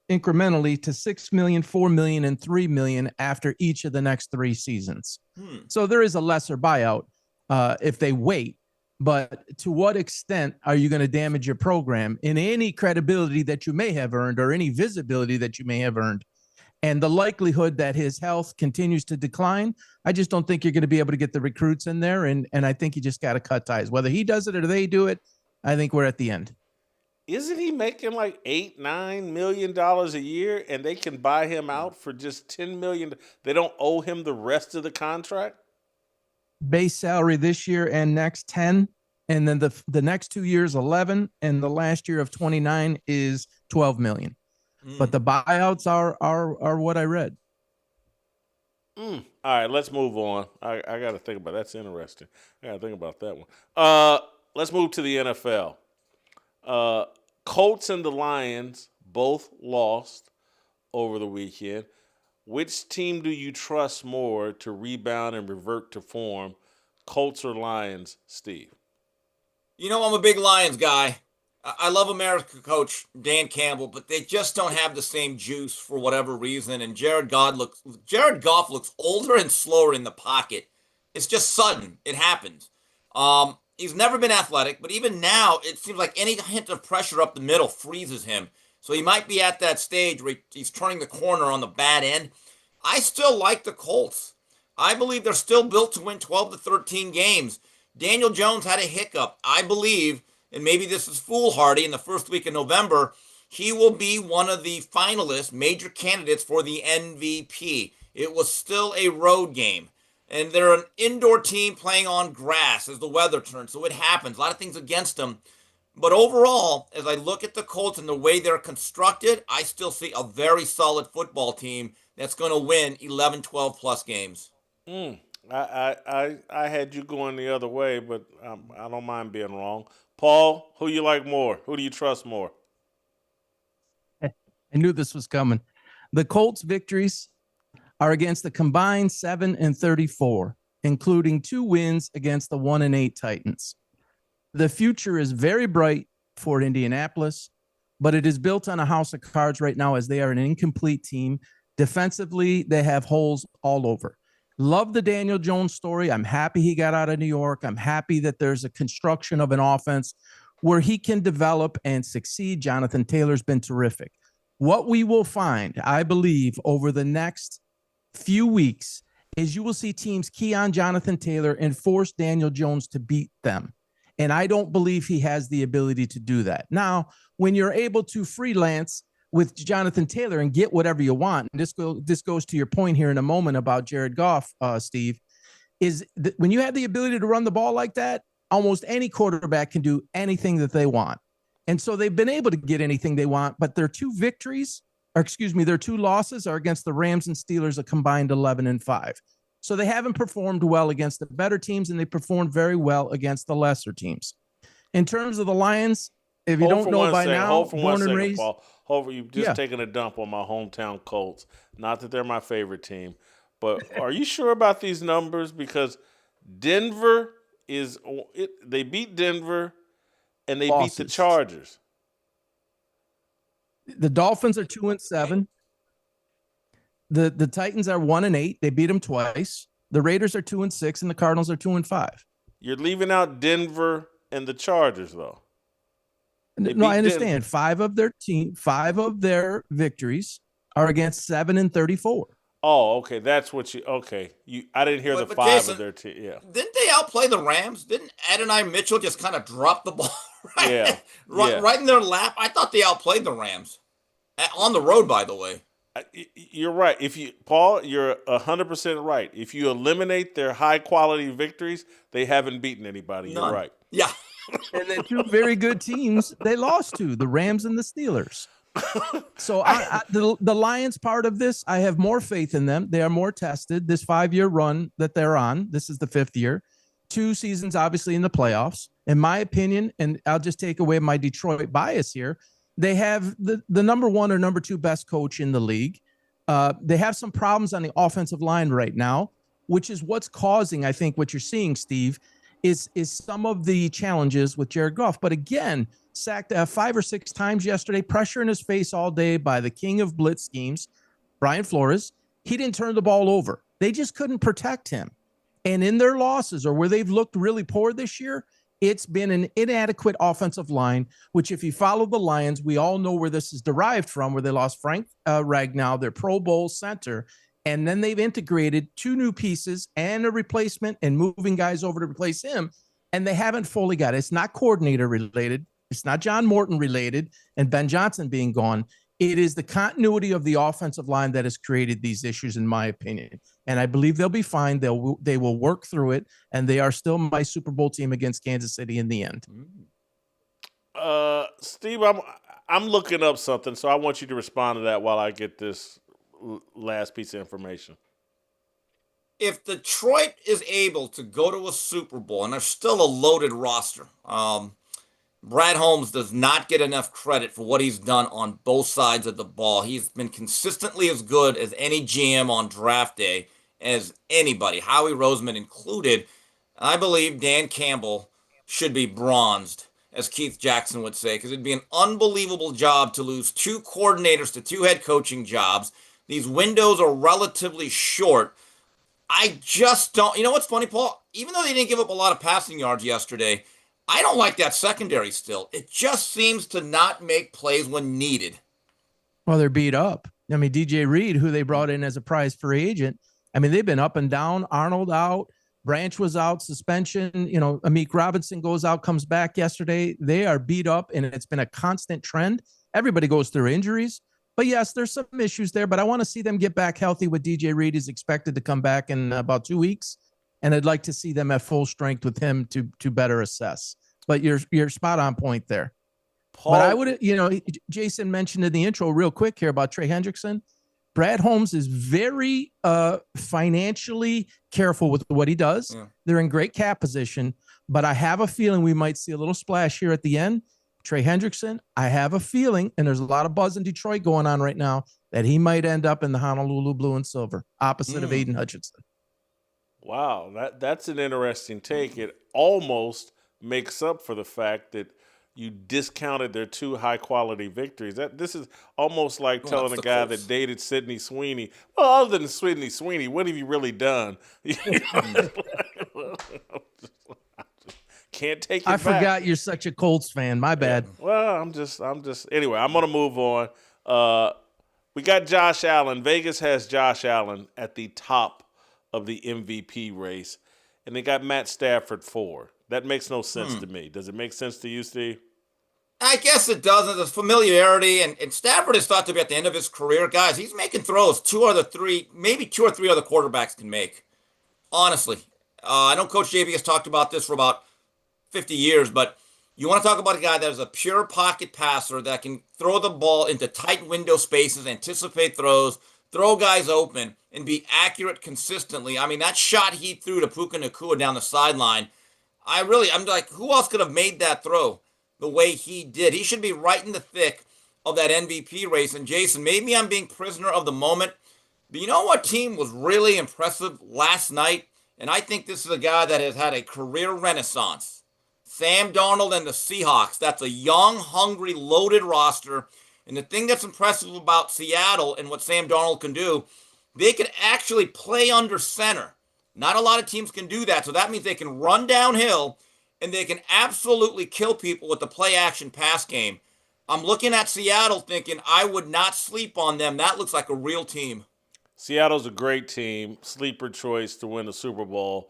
incrementally to $6 million, $4 million, and $3 million after each of the next 3 seasons. So there is a lesser buyout if they wait. But to what extent are you going to damage your program in any credibility that you may have earned or any visibility that you may have earned? And the likelihood that his health continues to decline, I just don't think you're going to be able to get the recruits in there. And I think you just got to cut ties. Whether he does it or they do it, I think we're at the end. Isn't he making like $8-9 million a year, and they can buy him out for just $10 million? They don't owe him the rest of the contract? Base salary this year and next 10, and then the next 2 years 11, and the last year of 29 is 12 million. But the buyouts are what I read. All right, let's move on. I got to think about that's interesting. I got to think about that one. Let's move to the NFL. Colts and the Lions both lost over the weekend. Which team do you trust more to rebound and revert to form, Colts or Lions, Steve? You know, I'm a big Lions guy. I love America coach Dan Campbell, but they just don't have the same juice for whatever reason. And Jared Goff looks older and slower in the pocket. It's just sudden. It happens. He's never been athletic, but even now, it seems like any hint of pressure up the middle freezes him. So he might be at that stage where he's turning the corner on the bad end. I still like the Colts. I believe they're still built to win 12 to 13 games. Daniel Jones had a hiccup. I believe, and maybe this is foolhardy, in the first week of November, he will be one of the finalists, major candidates for the MVP. It was still a road game. And they're an indoor team playing on grass as the weather turns. So it happens. A lot of things against them. But overall, as I look at the Colts and the way they're constructed, I still see a very solid football team that's going to win 11, 12 plus games. I had you going the other way, but I don't mind being wrong. Paul, who you like more? Who do you trust more? I knew this was coming. The Colts victories are against the combined 7-34, including 2 wins against the 1-8 Titans. The future is very bright for Indianapolis, but it is built on a house of cards right now as they are an incomplete team. Defensively, they have holes all over. Love the Daniel Jones story. I'm happy he got out of New York. I'm happy that there's a construction of an offense where he can develop and succeed. Jonathan Taylor's been terrific. What we will find, I believe, over the next few weeks is you will see teams key on Jonathan Taylor and force Daniel Jones to beat them. And I don't believe he has the ability to do that. Now, when you're able to freelance with Jonathan Taylor and get whatever you want, and this goes to your point here in a moment about Jared Goff, Steve, is when you have the ability to run the ball like that, almost any quarterback can do anything that they want. And so they've been able to get anything they want, but their 2 losses are against the Rams and Steelers, a combined 11-5. So they haven't performed well against the better teams, and they performed very well against the lesser teams. In terms of the Lions, if you don't know by now, born and raised. Paul. Hopefully you've just taken a dump on my hometown Colts. Not that they're my favorite team, but are you sure about these numbers? Because Denver they beat Denver and they beat the Chargers. The Dolphins are 2-7. The Titans are 1-8. They beat them twice. The Raiders are 2-6, and the Cardinals are 2-5. You're leaving out Denver and the Chargers, though. No, I understand. Denver. 5 of their victories are against 7-34. Oh, okay. That's what okay. I didn't hear the 5 Jason, of their team. Yeah. Didn't they outplay the Rams? Didn't Adonai Mitchell just kind of drop the ball right in their lap? I thought they outplayed the Rams. On the road, by the way. You're right. Paul, you're 100% right. If you eliminate their high-quality victories, they haven't beaten anybody. None. You're right. Yeah. And then 2 very good teams they lost to, the Rams and the Steelers. So the Lions part of this, I have more faith in them. They are more tested. This 5-year run that they're on, this is the 5th year. 2 seasons, obviously, in the playoffs. In my opinion, and I'll just take away my Detroit bias here, they have the number 1 or number 2 best coach in the league. They have some problems on the offensive line right now, which is what's causing, I think, what you're seeing, Steve, is some of the challenges with Jared Goff. But again, sacked 5 or 6 times yesterday, pressure in his face all day by the king of blitz schemes, Brian Flores. He didn't turn the ball over. They just couldn't protect him. And in their losses, or where they've looked really poor this year, it's been an inadequate offensive line, which if you follow the Lions, we all know where this is derived from, where they lost Frank Ragnow, their Pro Bowl center. And then they've integrated 2 new pieces and a replacement and moving guys over to replace him. And they haven't fully got it. It's not coordinator related. It's not John Morton related and Ben Johnson being gone. It is the continuity of the offensive line that has created these issues, in my opinion. And I believe they'll be fine. They will work through it. And they are still my Super Bowl team against Kansas City in the end. Steve, I'm looking up something, so I want you to respond to that while I get this last piece of information. If Detroit is able to go to a Super Bowl, and they're still a loaded roster, Brad Holmes does not get enough credit for what he's done on both sides of the ball. He's been consistently as good as any GM on draft day, as anybody, Howie Roseman included. I believe Dan Campbell should be bronzed, as Keith Jackson would say, because it'd be an unbelievable job to lose 2 coordinators to 2 head coaching jobs. These windows are relatively short. I just don't. You know what's funny, Paul? Even though they didn't give up a lot of passing yards yesterday, I don't like that secondary still. It just seems to not make plays when needed. Well, they're beat up. I mean, DJ Reed, who they brought in as a prize free agent, I mean, they've been up and down. Arnold out. Branch was out, suspension. You know, Amik Robinson goes out, comes back yesterday. They are beat up, and it's been a constant trend. Everybody goes through injuries. But yes, there's some issues there, but I want to see them get back healthy with DJ Reed. He's expected to come back in about 2 weeks. And I'd like to see them at full strength with him to better assess. But you're spot on point there. Paul, but I would, Jason mentioned in the intro real quick here about Trey Hendrickson. Brad Holmes is very financially careful with what he does. Yeah. They're in great cap position, but I have a feeling we might see a little splash here at the end. Trey Hendrickson, I have a feeling, and there's a lot of buzz in Detroit going on right now, that he might end up in the Honolulu blue and silver, opposite of Aiden Hutchinson. Wow, that's an interesting take. It almost makes up for the fact that you discounted their 2 high-quality victories. This is almost like telling a guy that dated Sydney Sweeney, well, other than Sydney Sweeney, what have you really done? Can't take it back. I forgot you're such a Colts fan. My bad. Yeah. Well, I'm just. Anyway, I'm going to move on. We got Josh Allen. Vegas has Josh Allen at the top of the MVP race, and they got Matt Stafford 4. That makes no sense to me. Does it make sense to you, Steve? I guess it doesn't. There's familiarity, and Stafford is thought to be at the end of his career. Guys, he's making throws 2 or 3 other quarterbacks can make. Honestly. I know Coach JB has talked about this for about 50 years, but you want to talk about a guy that is a pure pocket passer that can throw the ball into tight window spaces, anticipate throws, throw guys open, and be accurate consistently. I mean, that shot he threw to Puka Nacua down the sideline, I'm like, who else could have made that throw the way he did? He should be right in the thick of that MVP race. And Jason, maybe I'm being prisoner of the moment, but you know what team was really impressive last night? And I think this is a guy that has had a career renaissance. Sam Darnold and the Seahawks. That's a young, hungry, loaded roster. And the thing that's impressive about Seattle and what Sam Darnold can do, they can actually play under center. Not a lot of teams can do that. So that means they can run downhill and they can absolutely kill people with the play-action pass game. I'm looking at Seattle thinking I would not sleep on them. That looks like a real team. Seattle's a great team, sleeper choice to win the Super Bowl.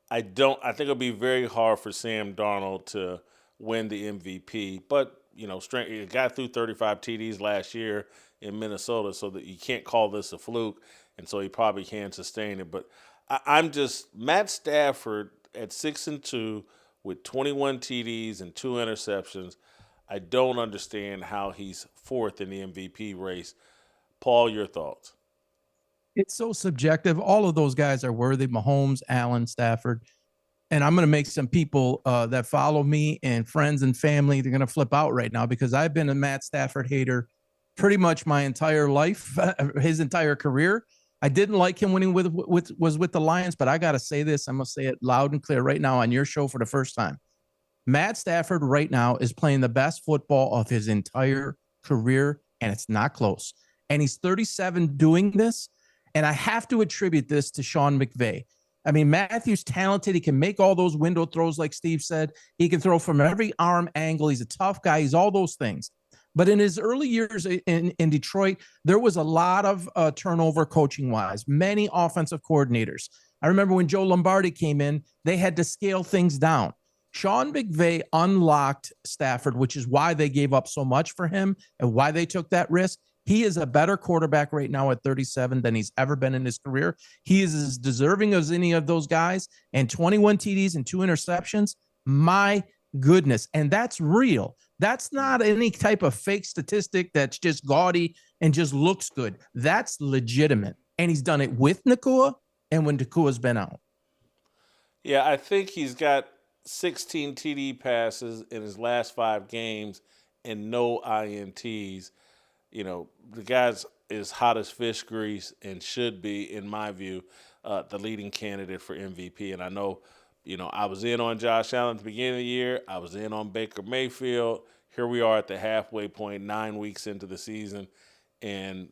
I think it'll be very hard for Sam Darnold to win the MVP. But, he got through 35 TDs last year in Minnesota, so that you can't call this a fluke, and so he probably can sustain it. But Matt Stafford at 6-2 with 21 TDs and 2 interceptions. I don't understand how he's 4th in the MVP race. Paul, your thoughts? It's so subjective. All of those guys are worthy. Mahomes, Allen, Stafford. And I'm going to make some people that follow me and friends and family, they're going to flip out right now because I've been a Matt Stafford hater pretty much my entire life, his entire career. I didn't like him when he was with the Lions, but I got to say this. I'm going to say it loud and clear right now on your show for the first time. Matt Stafford right now is playing the best football of his entire career, and it's not close. And he's 37 doing this, and I have to attribute this to Sean McVay. I mean, Matthew's talented. He can make all those window throws, like Steve said. He can throw from every arm angle. He's a tough guy. He's all those things. But in his early years in Detroit, there was a lot of turnover coaching-wise, many offensive coordinators. I remember when Joe Lombardi came in, they had to scale things down. Sean McVay unlocked Stafford, which is why they gave up so much for him and why they took that risk. He is a better quarterback right now at 37 than he's ever been in his career. He is as deserving as any of those guys. And 21 TDs and 2 interceptions, my goodness. And that's real. That's not any type of fake statistic that's just gaudy and just looks good. That's legitimate. And he's done it with Nacua and when Nacua's been out. Yeah, I think he's got 16 TD passes in his last 5 games and no INTs. You know, the guy's is hot as fish grease and should be, in my view, the leading candidate for MVP. And I know, you know, I was in on Josh Allen at the beginning of the year. I was in on Baker Mayfield. Here we are at the halfway point, 9 weeks into the season, and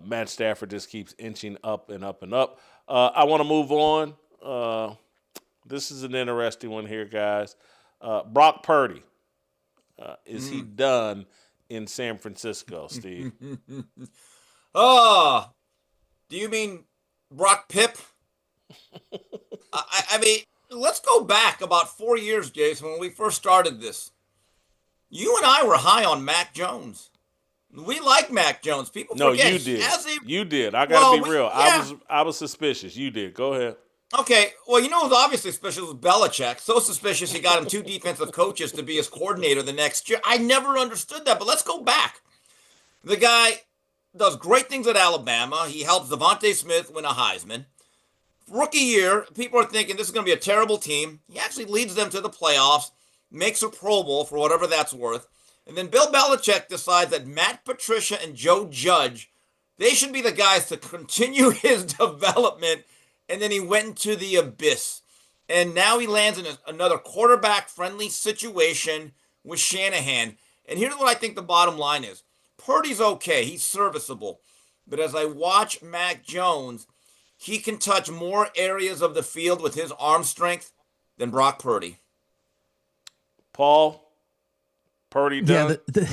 Matt Stafford just keeps inching up and up and up. I want to move on. This is an interesting one here, guys. Brock Purdy. Is he done in San Francisco, Steve? Oh, do you mean Brock Pip? I mean, let's go back about 4 years, Jason, when we first started this. You and I were high on Mac Jones. We like Mac Jones. People forget. No, you did. You did. I got to be real. Yeah. I was suspicious. You did. Go ahead. Okay, well, you know who's obviously suspicious was Belichick. So suspicious he got him 2 defensive coaches to be his coordinator the next year. I never understood that, but let's go back. The guy does great things at Alabama. He helps Devontae Smith win a Heisman. Rookie year, people are thinking this is going to be a terrible team. He actually leads them to the playoffs, makes a Pro Bowl for whatever that's worth. And then Bill Belichick decides that Matt Patricia and Joe Judge, they should be the guys to continue his development. And then he went into the abyss. And now he lands in another quarterback-friendly situation with Shanahan. And here's what I think the bottom line is. Purdy's okay. He's serviceable. But as I watch Mac Jones, he can touch more areas of the field with his arm strength than Brock Purdy. Paul, Purdy done? Yeah,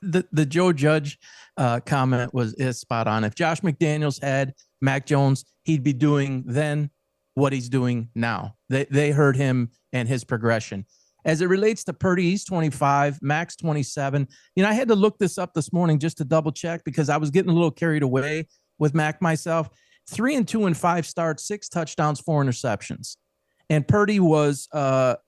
the Joe Judge comment is spot on. If Josh McDaniels had Mac Jones, he'd be doing then what he's doing now. They heard him and his progression. As it relates to Purdy, he's 25, Mac's 27. You know, I had to look this up this morning just to double check because I was getting a little carried away with Mac myself. 3-2 in 5 starts, 6 touchdowns, 4 interceptions. And Purdy was 4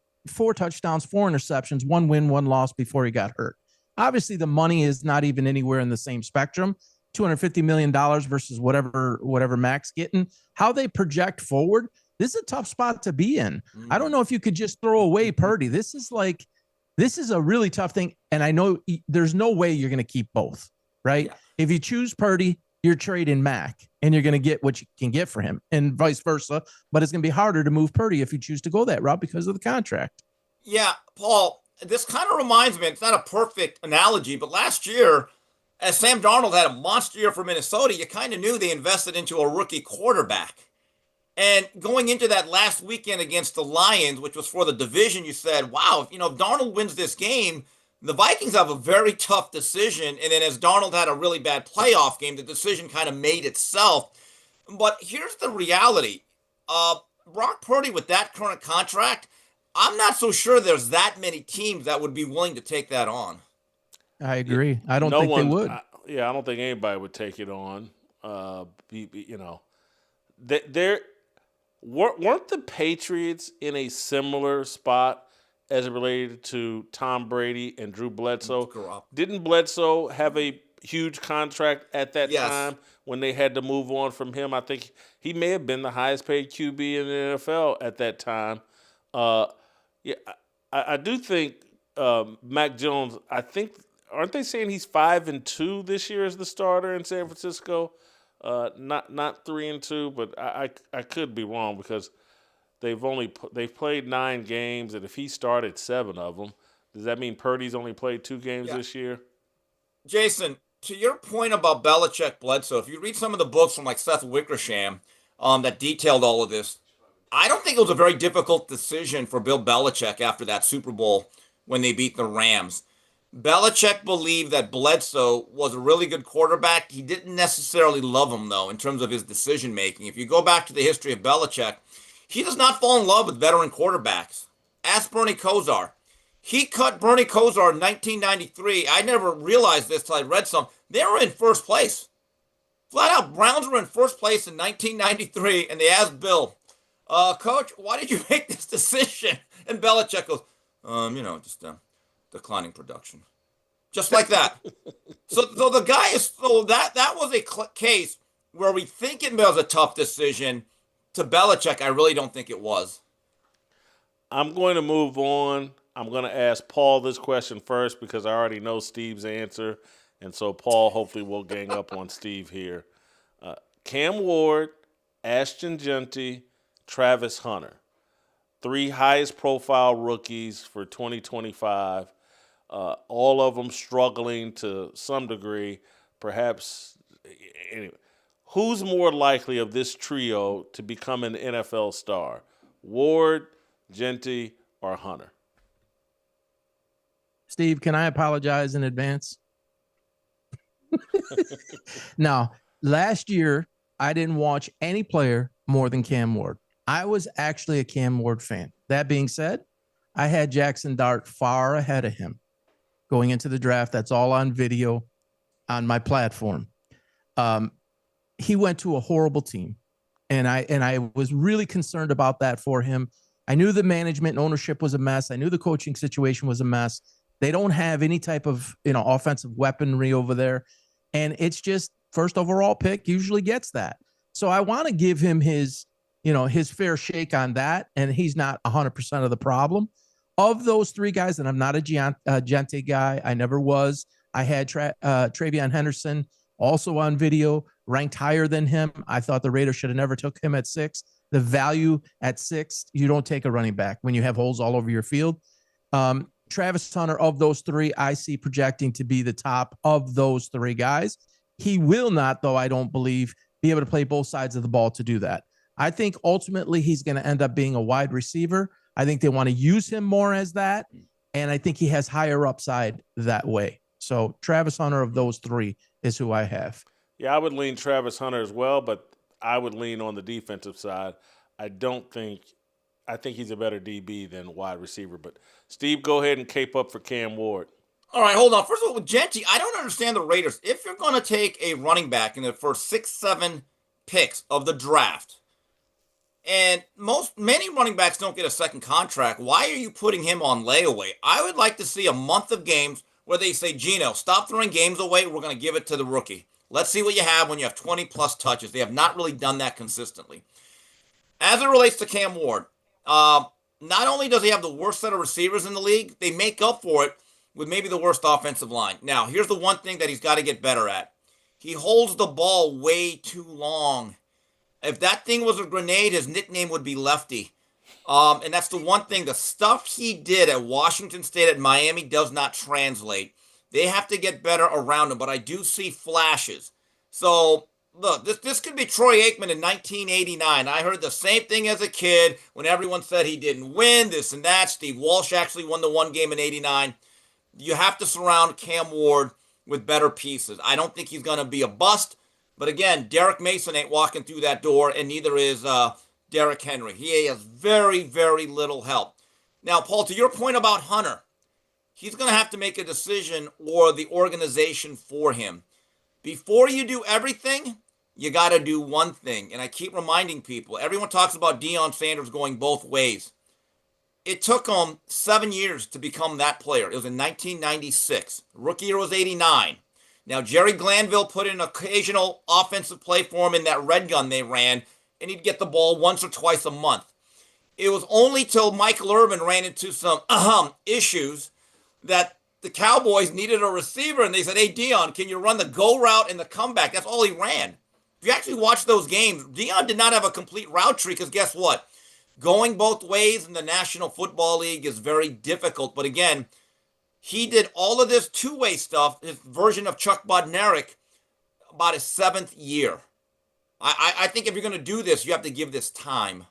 touchdowns, 4 interceptions, 1 win, 1 loss before he got hurt. Obviously, the money is not even anywhere in the same spectrum. $250 million versus whatever Mac's getting. How they project forward, this is a tough spot to be in. I don't know if you could just throw away Purdy. This is a really tough thing. And I know there's no way you're going to keep both, right? Yeah. If you choose Purdy, you're trading Mac and you're going to get what you can get for him and vice versa. But it's going to be harder to move Purdy if you choose to go that route because of the contract. Yeah, Paul, this kind of reminds me, it's not a perfect analogy, but last year, as Sam Darnold had a monster year for Minnesota, you kind of knew they invested into a rookie quarterback. And going into that last weekend against the Lions, which was for the division, you said, wow, if Darnold wins this game, the Vikings have a very tough decision. And then as Darnold had a really bad playoff game, the decision kind of made itself. But here's the reality. Brock Purdy with that current contract, I'm not so sure there's that many teams that would be willing to take that on. I agree. I don't think they would. I don't think anybody would take it on. Weren't the Patriots in a similar spot as it related to Tom Brady and Drew Bledsoe? Didn't Bledsoe have a huge contract at that time when they had to move on from him? I think he may have been the highest paid QB in the NFL at that time. I do think Mac Jones, aren't they saying he's 5-2 this year as the starter in San Francisco? Not 3-2, but I could be wrong because they've played 9 games, and if he started 7 of them, does that mean Purdy's only played 2 games this year? Jason, to your point about Belichick Bledsoe, if you read some of the books from like Seth Wickersham that detailed all of this, I don't think it was a very difficult decision for Bill Belichick after that Super Bowl when they beat the Rams. Belichick believed that Bledsoe was a really good quarterback. He didn't necessarily love him, though, in terms of his decision-making. If you go back to the history of Belichick, he does not fall in love with veteran quarterbacks. Ask Bernie Kosar. He cut Bernie Kosar in 1993. I never realized this till I read some. They were in first place. Flat out, Browns were in first place in 1993, and they asked Bill, Coach, why did you make this decision? And Belichick goes, just declining production. Just like that. So the guy is, that was a case where we think it was a tough decision. To Belichick, I really don't think it was. I'm going to move on. I'm going to ask Paul this question first because I already know Steve's answer. And so Paul hopefully will gang up on Steve here. Cam Ward, Ashton Jeanty, Travis Hunter. 3 highest profile rookies for 2025. All of them struggling to some degree. Perhaps, anyway. Who's more likely of this trio to become an NFL star? Ward, Jeanty, or Hunter? Steve, can I apologize in advance? Now, last year, I didn't watch any player more than Cam Ward. I was actually a Cam Ward fan. That being said, I had Jackson Dart far ahead of him going into the draft. That's all on video on my platform. He went to a horrible team, and I was really concerned about that for him. I knew the management and ownership was a mess. I knew the coaching situation was a mess. They don't have any type of, offensive weaponry over there. And it's just first overall pick usually gets that. So I want to give him his fair shake on that. And he's not 100% of the problem. Of those 3 guys, and I'm not a Jeanty guy. I never was. I had Travion Henderson also on video, ranked higher than him. I thought the Raiders should have never took him at 6. The value at 6, you don't take a running back when you have holes all over your field. Travis Hunter, of those 3, I see projecting to be the top of those 3 guys. He will not, though, I don't believe, be able to play both sides of the ball to do that. I think ultimately he's going to end up being a wide receiver. I think they want to use him more as that, and I think he has higher upside that way. So Travis Hunter of those 3 is who I have. Yeah, I would lean Travis Hunter as well, but I would lean on the defensive side. I think he's a better DB than wide receiver. But Steve, go ahead and cape up for Cam Ward. All right, hold on. First of all, with Jeanty, I don't understand the Raiders. If you're going to take a running back in the first 6, 7 picks of the draft, and many running backs don't get a second contract, why are you putting him on layaway? I would like to see a month of games where they say, Gino, stop throwing games away. We're going to give it to the rookie. Let's see what you have when you have 20-plus touches. They have not really done that consistently. As it relates to Cam Ward, not only does he have the worst set of receivers in the league, they make up for it with maybe the worst offensive line. Now, here's the one thing that he's got to get better at. He holds the ball way too long. If that thing was a grenade, his nickname would be Lefty. And that's the one thing. The stuff he did at Washington State, at Miami, does not translate. They have to get better around him, but I do see flashes. So, look, this could be Troy Aikman in 1989. I heard the same thing as a kid when everyone said he didn't win, this and that. Steve Walsh actually won the one game in 89. You have to surround Cam Ward with better pieces. I don't think he's going to be a bust. But again, Derek Mason ain't walking through that door, and neither is Derrick Henry. He has very, very little help. Now, Paul, to your point about Hunter, he's going to have to make a decision, or the organization for him. Before you do everything, you got to do one thing. And I keep reminding people, everyone talks about Deion Sanders going both ways. It took him 7 years to become that player. It was in 1996. Rookie year was 89. Now, Jerry Glanville put in occasional offensive play for him in that red gun they ran, and he'd get the ball once or twice a month. It was only till Michael Irvin ran into some issues that the Cowboys needed a receiver, and they said, hey, Deion, can you run the go route and the comeback? That's all he ran. If you actually watch those games, Deion did not have a complete route tree, because guess what? Going both ways in the National Football League is very difficult. But again, he did all of this two-way stuff, his version of Chuck Bodnarik, about his 7th year. I think if you're going to do this, you have to give this time.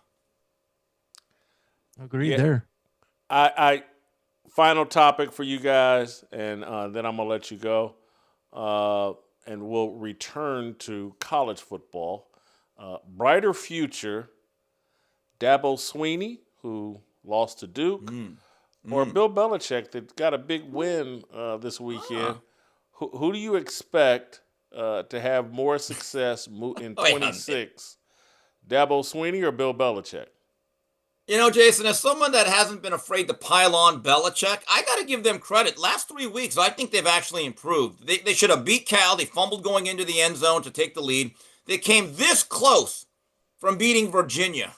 Agreed there. I final topic for you guys, and then I'm going to let you go. And we'll return to college football. Brighter future, Dabo Swinney, who lost to Duke, or Bill Belichick that got a big win this weekend. Who do you expect to have more success in 26? Dabo Swinney or Bill Belichick? You know, Jason, as someone that hasn't been afraid to pile on Belichick, I got to give them credit. Last 3 weeks, I think they've actually improved. They should have beat Cal. They fumbled going into the end zone to take the lead. They came this close from beating Virginia.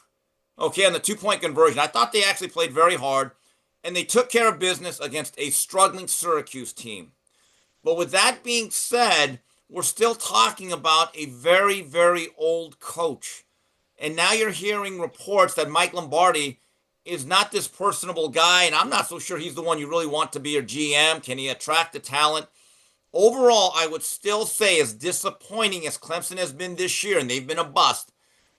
okay, on the 2-point conversion. I thought they actually played very hard, and they took care of business against a struggling Syracuse team. But with that being said, we're still talking about a very, very old coach. And now you're hearing reports that Mike Lombardi is not this personable guy, and I'm not so sure he's the one you really want to be your GM. Can he attract the talent? Overall, I would still say, as disappointing as Clemson has been this year, and they've been a bust,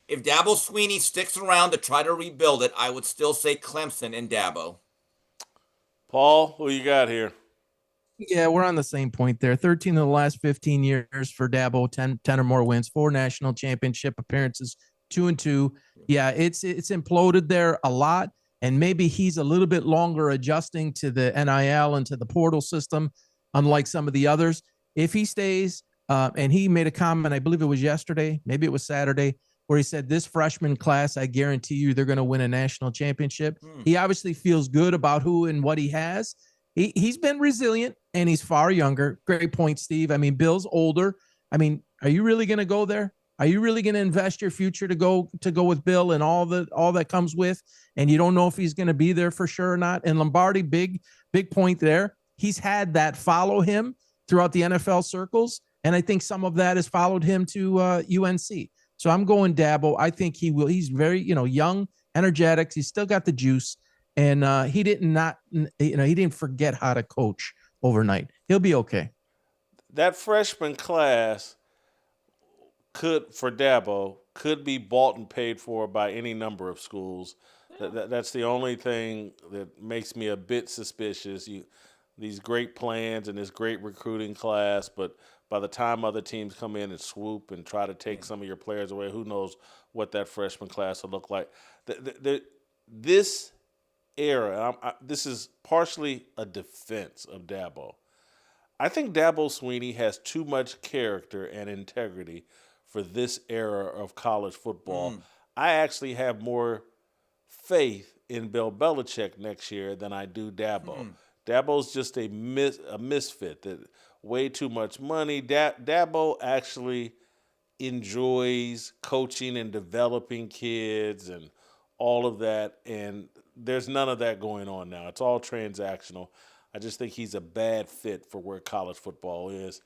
if Dabo Swinney sticks around to try to rebuild it, I would still say Clemson and Dabo. Paul, who you got here? Yeah, we're on the same point there. 13 of the last 15 years for Dabo, 10 or more wins, 4 national championship appearances, 2-2. Yeah, it's imploded there a lot, and maybe he's a little bit longer adjusting to the NIL and to the portal system, unlike some of the others. If he stays, and he made a comment, I believe it was yesterday, maybe it was Saturday, where he said, this freshman class, I guarantee you they're going to win a national championship. He obviously feels good about who and what he has. He's been resilient, and he's far younger. Great point, Steve. I mean, Bill's older. I mean, are you really going to go there? Are you really going to invest your future to go with Bill and all that comes with? And you don't know if he's going to be there for sure or not. And Lombardi, big point there. He's had that follow him throughout the NFL circles, and I think some of that has followed him to UNC. So I'm going Dabo. I think he will. He's very young, energetic. He's still got the juice. And he didn't forget how to coach overnight. He'll be okay. That freshman class for Dabo could be bought and paid for by any number of schools. That's the only thing that makes me a bit suspicious. These great plans and this great recruiting class, but by the time other teams come in and swoop and try to take some of your players away, who knows what that freshman class will look like. This era, this is partially a defense of Dabo. I think Dabo Swinney has too much character and integrity for this era of college football. I actually have more faith in Bill Belichick next year than I do Dabo. Dabo's just a misfit. That way too much money. Dabo actually enjoys coaching and developing kids and all of that, and there's none of that going on now. It's all transactional. I just think he's a bad fit for where college football is.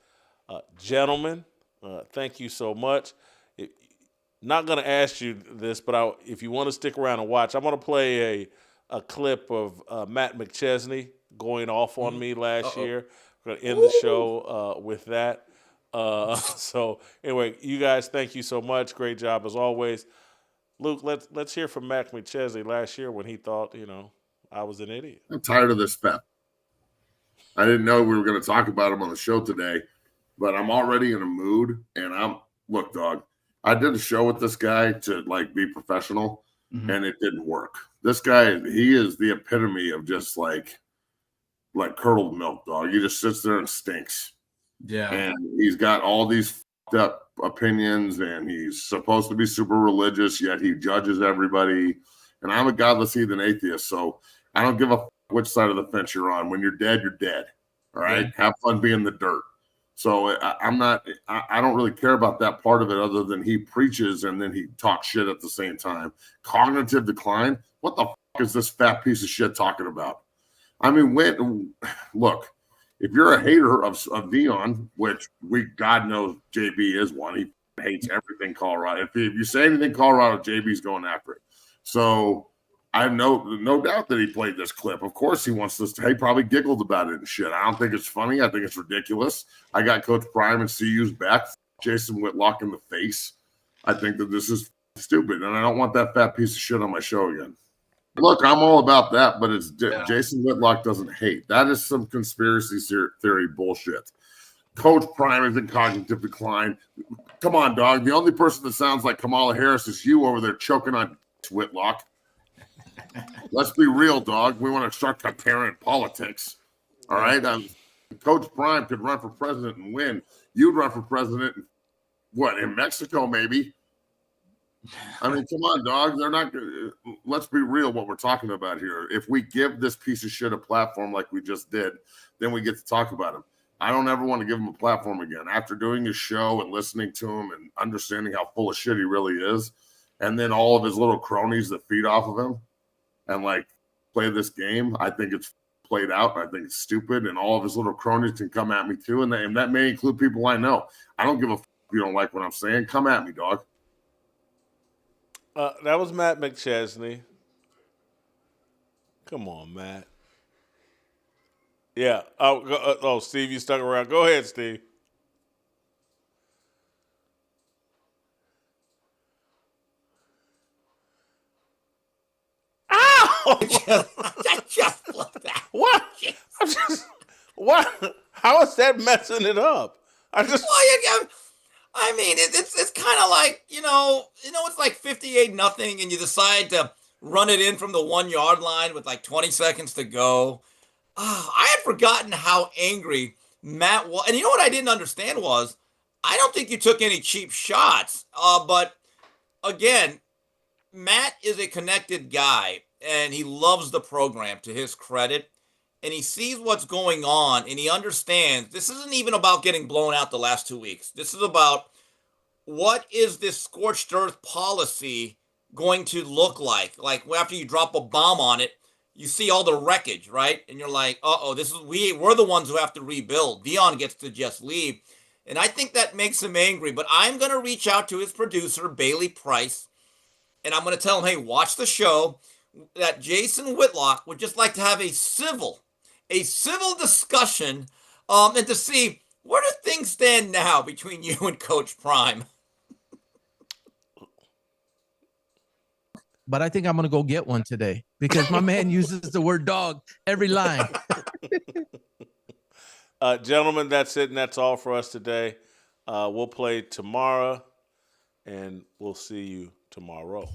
Gentlemen, thank you so much. Not going to ask you this, but if you want to stick around and watch, I'm going to play a clip of Matt McChesney going off on me last year. We're going to end the show with that. So anyway, you guys, thank you so much. Great job as always. Luke, let's hear from Mac McChesney last year when he thought, I was an idiot. I'm tired of this pep. I didn't know we were going to talk about him on the show today, but I'm already in a mood. And look, dog, I did a show with this guy to be professional, and it didn't work. This guy, he is the epitome of just like curdled milk, dog. He just sits there and stinks. Yeah. And he's got all these fucked up opinions, and he's supposed to be super religious, yet he judges everybody. And I'm a godless heathen atheist, so I don't give a fuck which side of the fence you're on. When you're dead, you're dead. All right? Yeah. Have fun being the dirt. So I don't really care about that part of it, other than he preaches and then he talks shit at the same time. Cognitive decline? What the fuck is this fat piece of shit talking about? I mean, look, if you're a hater of Deion, which God knows JB is one, he hates everything Colorado. If you say anything Colorado, JB's going after it. So I have no doubt that he played this clip. Of course he wants this. He probably giggled about it and shit. I don't think it's funny. I think it's ridiculous. I got Coach Prime and CU's back. Jason Whitlock in the face. I think that this is stupid, and I don't want that fat piece of shit on my show again. Look, I'm all about that, but Jason Whitlock doesn't hate. That is some conspiracy theory bullshit. Coach Prime is in cognitive decline. Come on, dog. The only person that sounds like Kamala Harris is you over there choking on Whitlock. Let's be real, dog. We want to start comparing politics. All right? Coach Prime could run for president and win. You'd run for president in Mexico, maybe. I mean, come on, dog. They're not. Let's be real. What we're talking about here. If we give this piece of shit a platform like we just did, then we get to talk about him. I don't ever want to give him a platform again. After doing his show and listening to him and understanding how full of shit he really is, and then all of his little cronies that feed off of him and like play this game, I think it's played out. I think it's stupid, and all of his little cronies can come at me too, and that may include people I know. I don't give a f- if you don't like what I'm saying. Come at me, dog. That was Matt McChesney. Come on, Matt. Yeah. Oh, Steve, you stuck around. Go ahead, Steve. Ow! I just love that. What? What? How is that messing it up? I mean, it's kind of like it's like 58-0, and you decide to run it in from the 1 yard line with like 20 seconds to go. I had forgotten how angry Matt was, and you know what I didn't understand was I don't think you took any cheap shots. But again, Matt is a connected guy, and he loves the program, to his credit. And he sees what's going on, and he understands this isn't even about getting blown out the last 2 weeks. This is about what is this scorched earth policy going to look like? Like after you drop a bomb on it, you see all the wreckage, right? And you're like, we're the ones who have to rebuild. Deion gets to just leave. And I think that makes him angry. But I'm going to reach out to his producer, Bailey Price, and I'm going to tell him, hey, watch the show, that Jason Whitlock would just like to have a civil discussion and to see where do things stand now between you and Coach Prime. But I think I'm going to go get one today because my man uses the word dog every line. Gentlemen, that's it, and that's all for us today. We'll play tomorrow, and we'll see you tomorrow.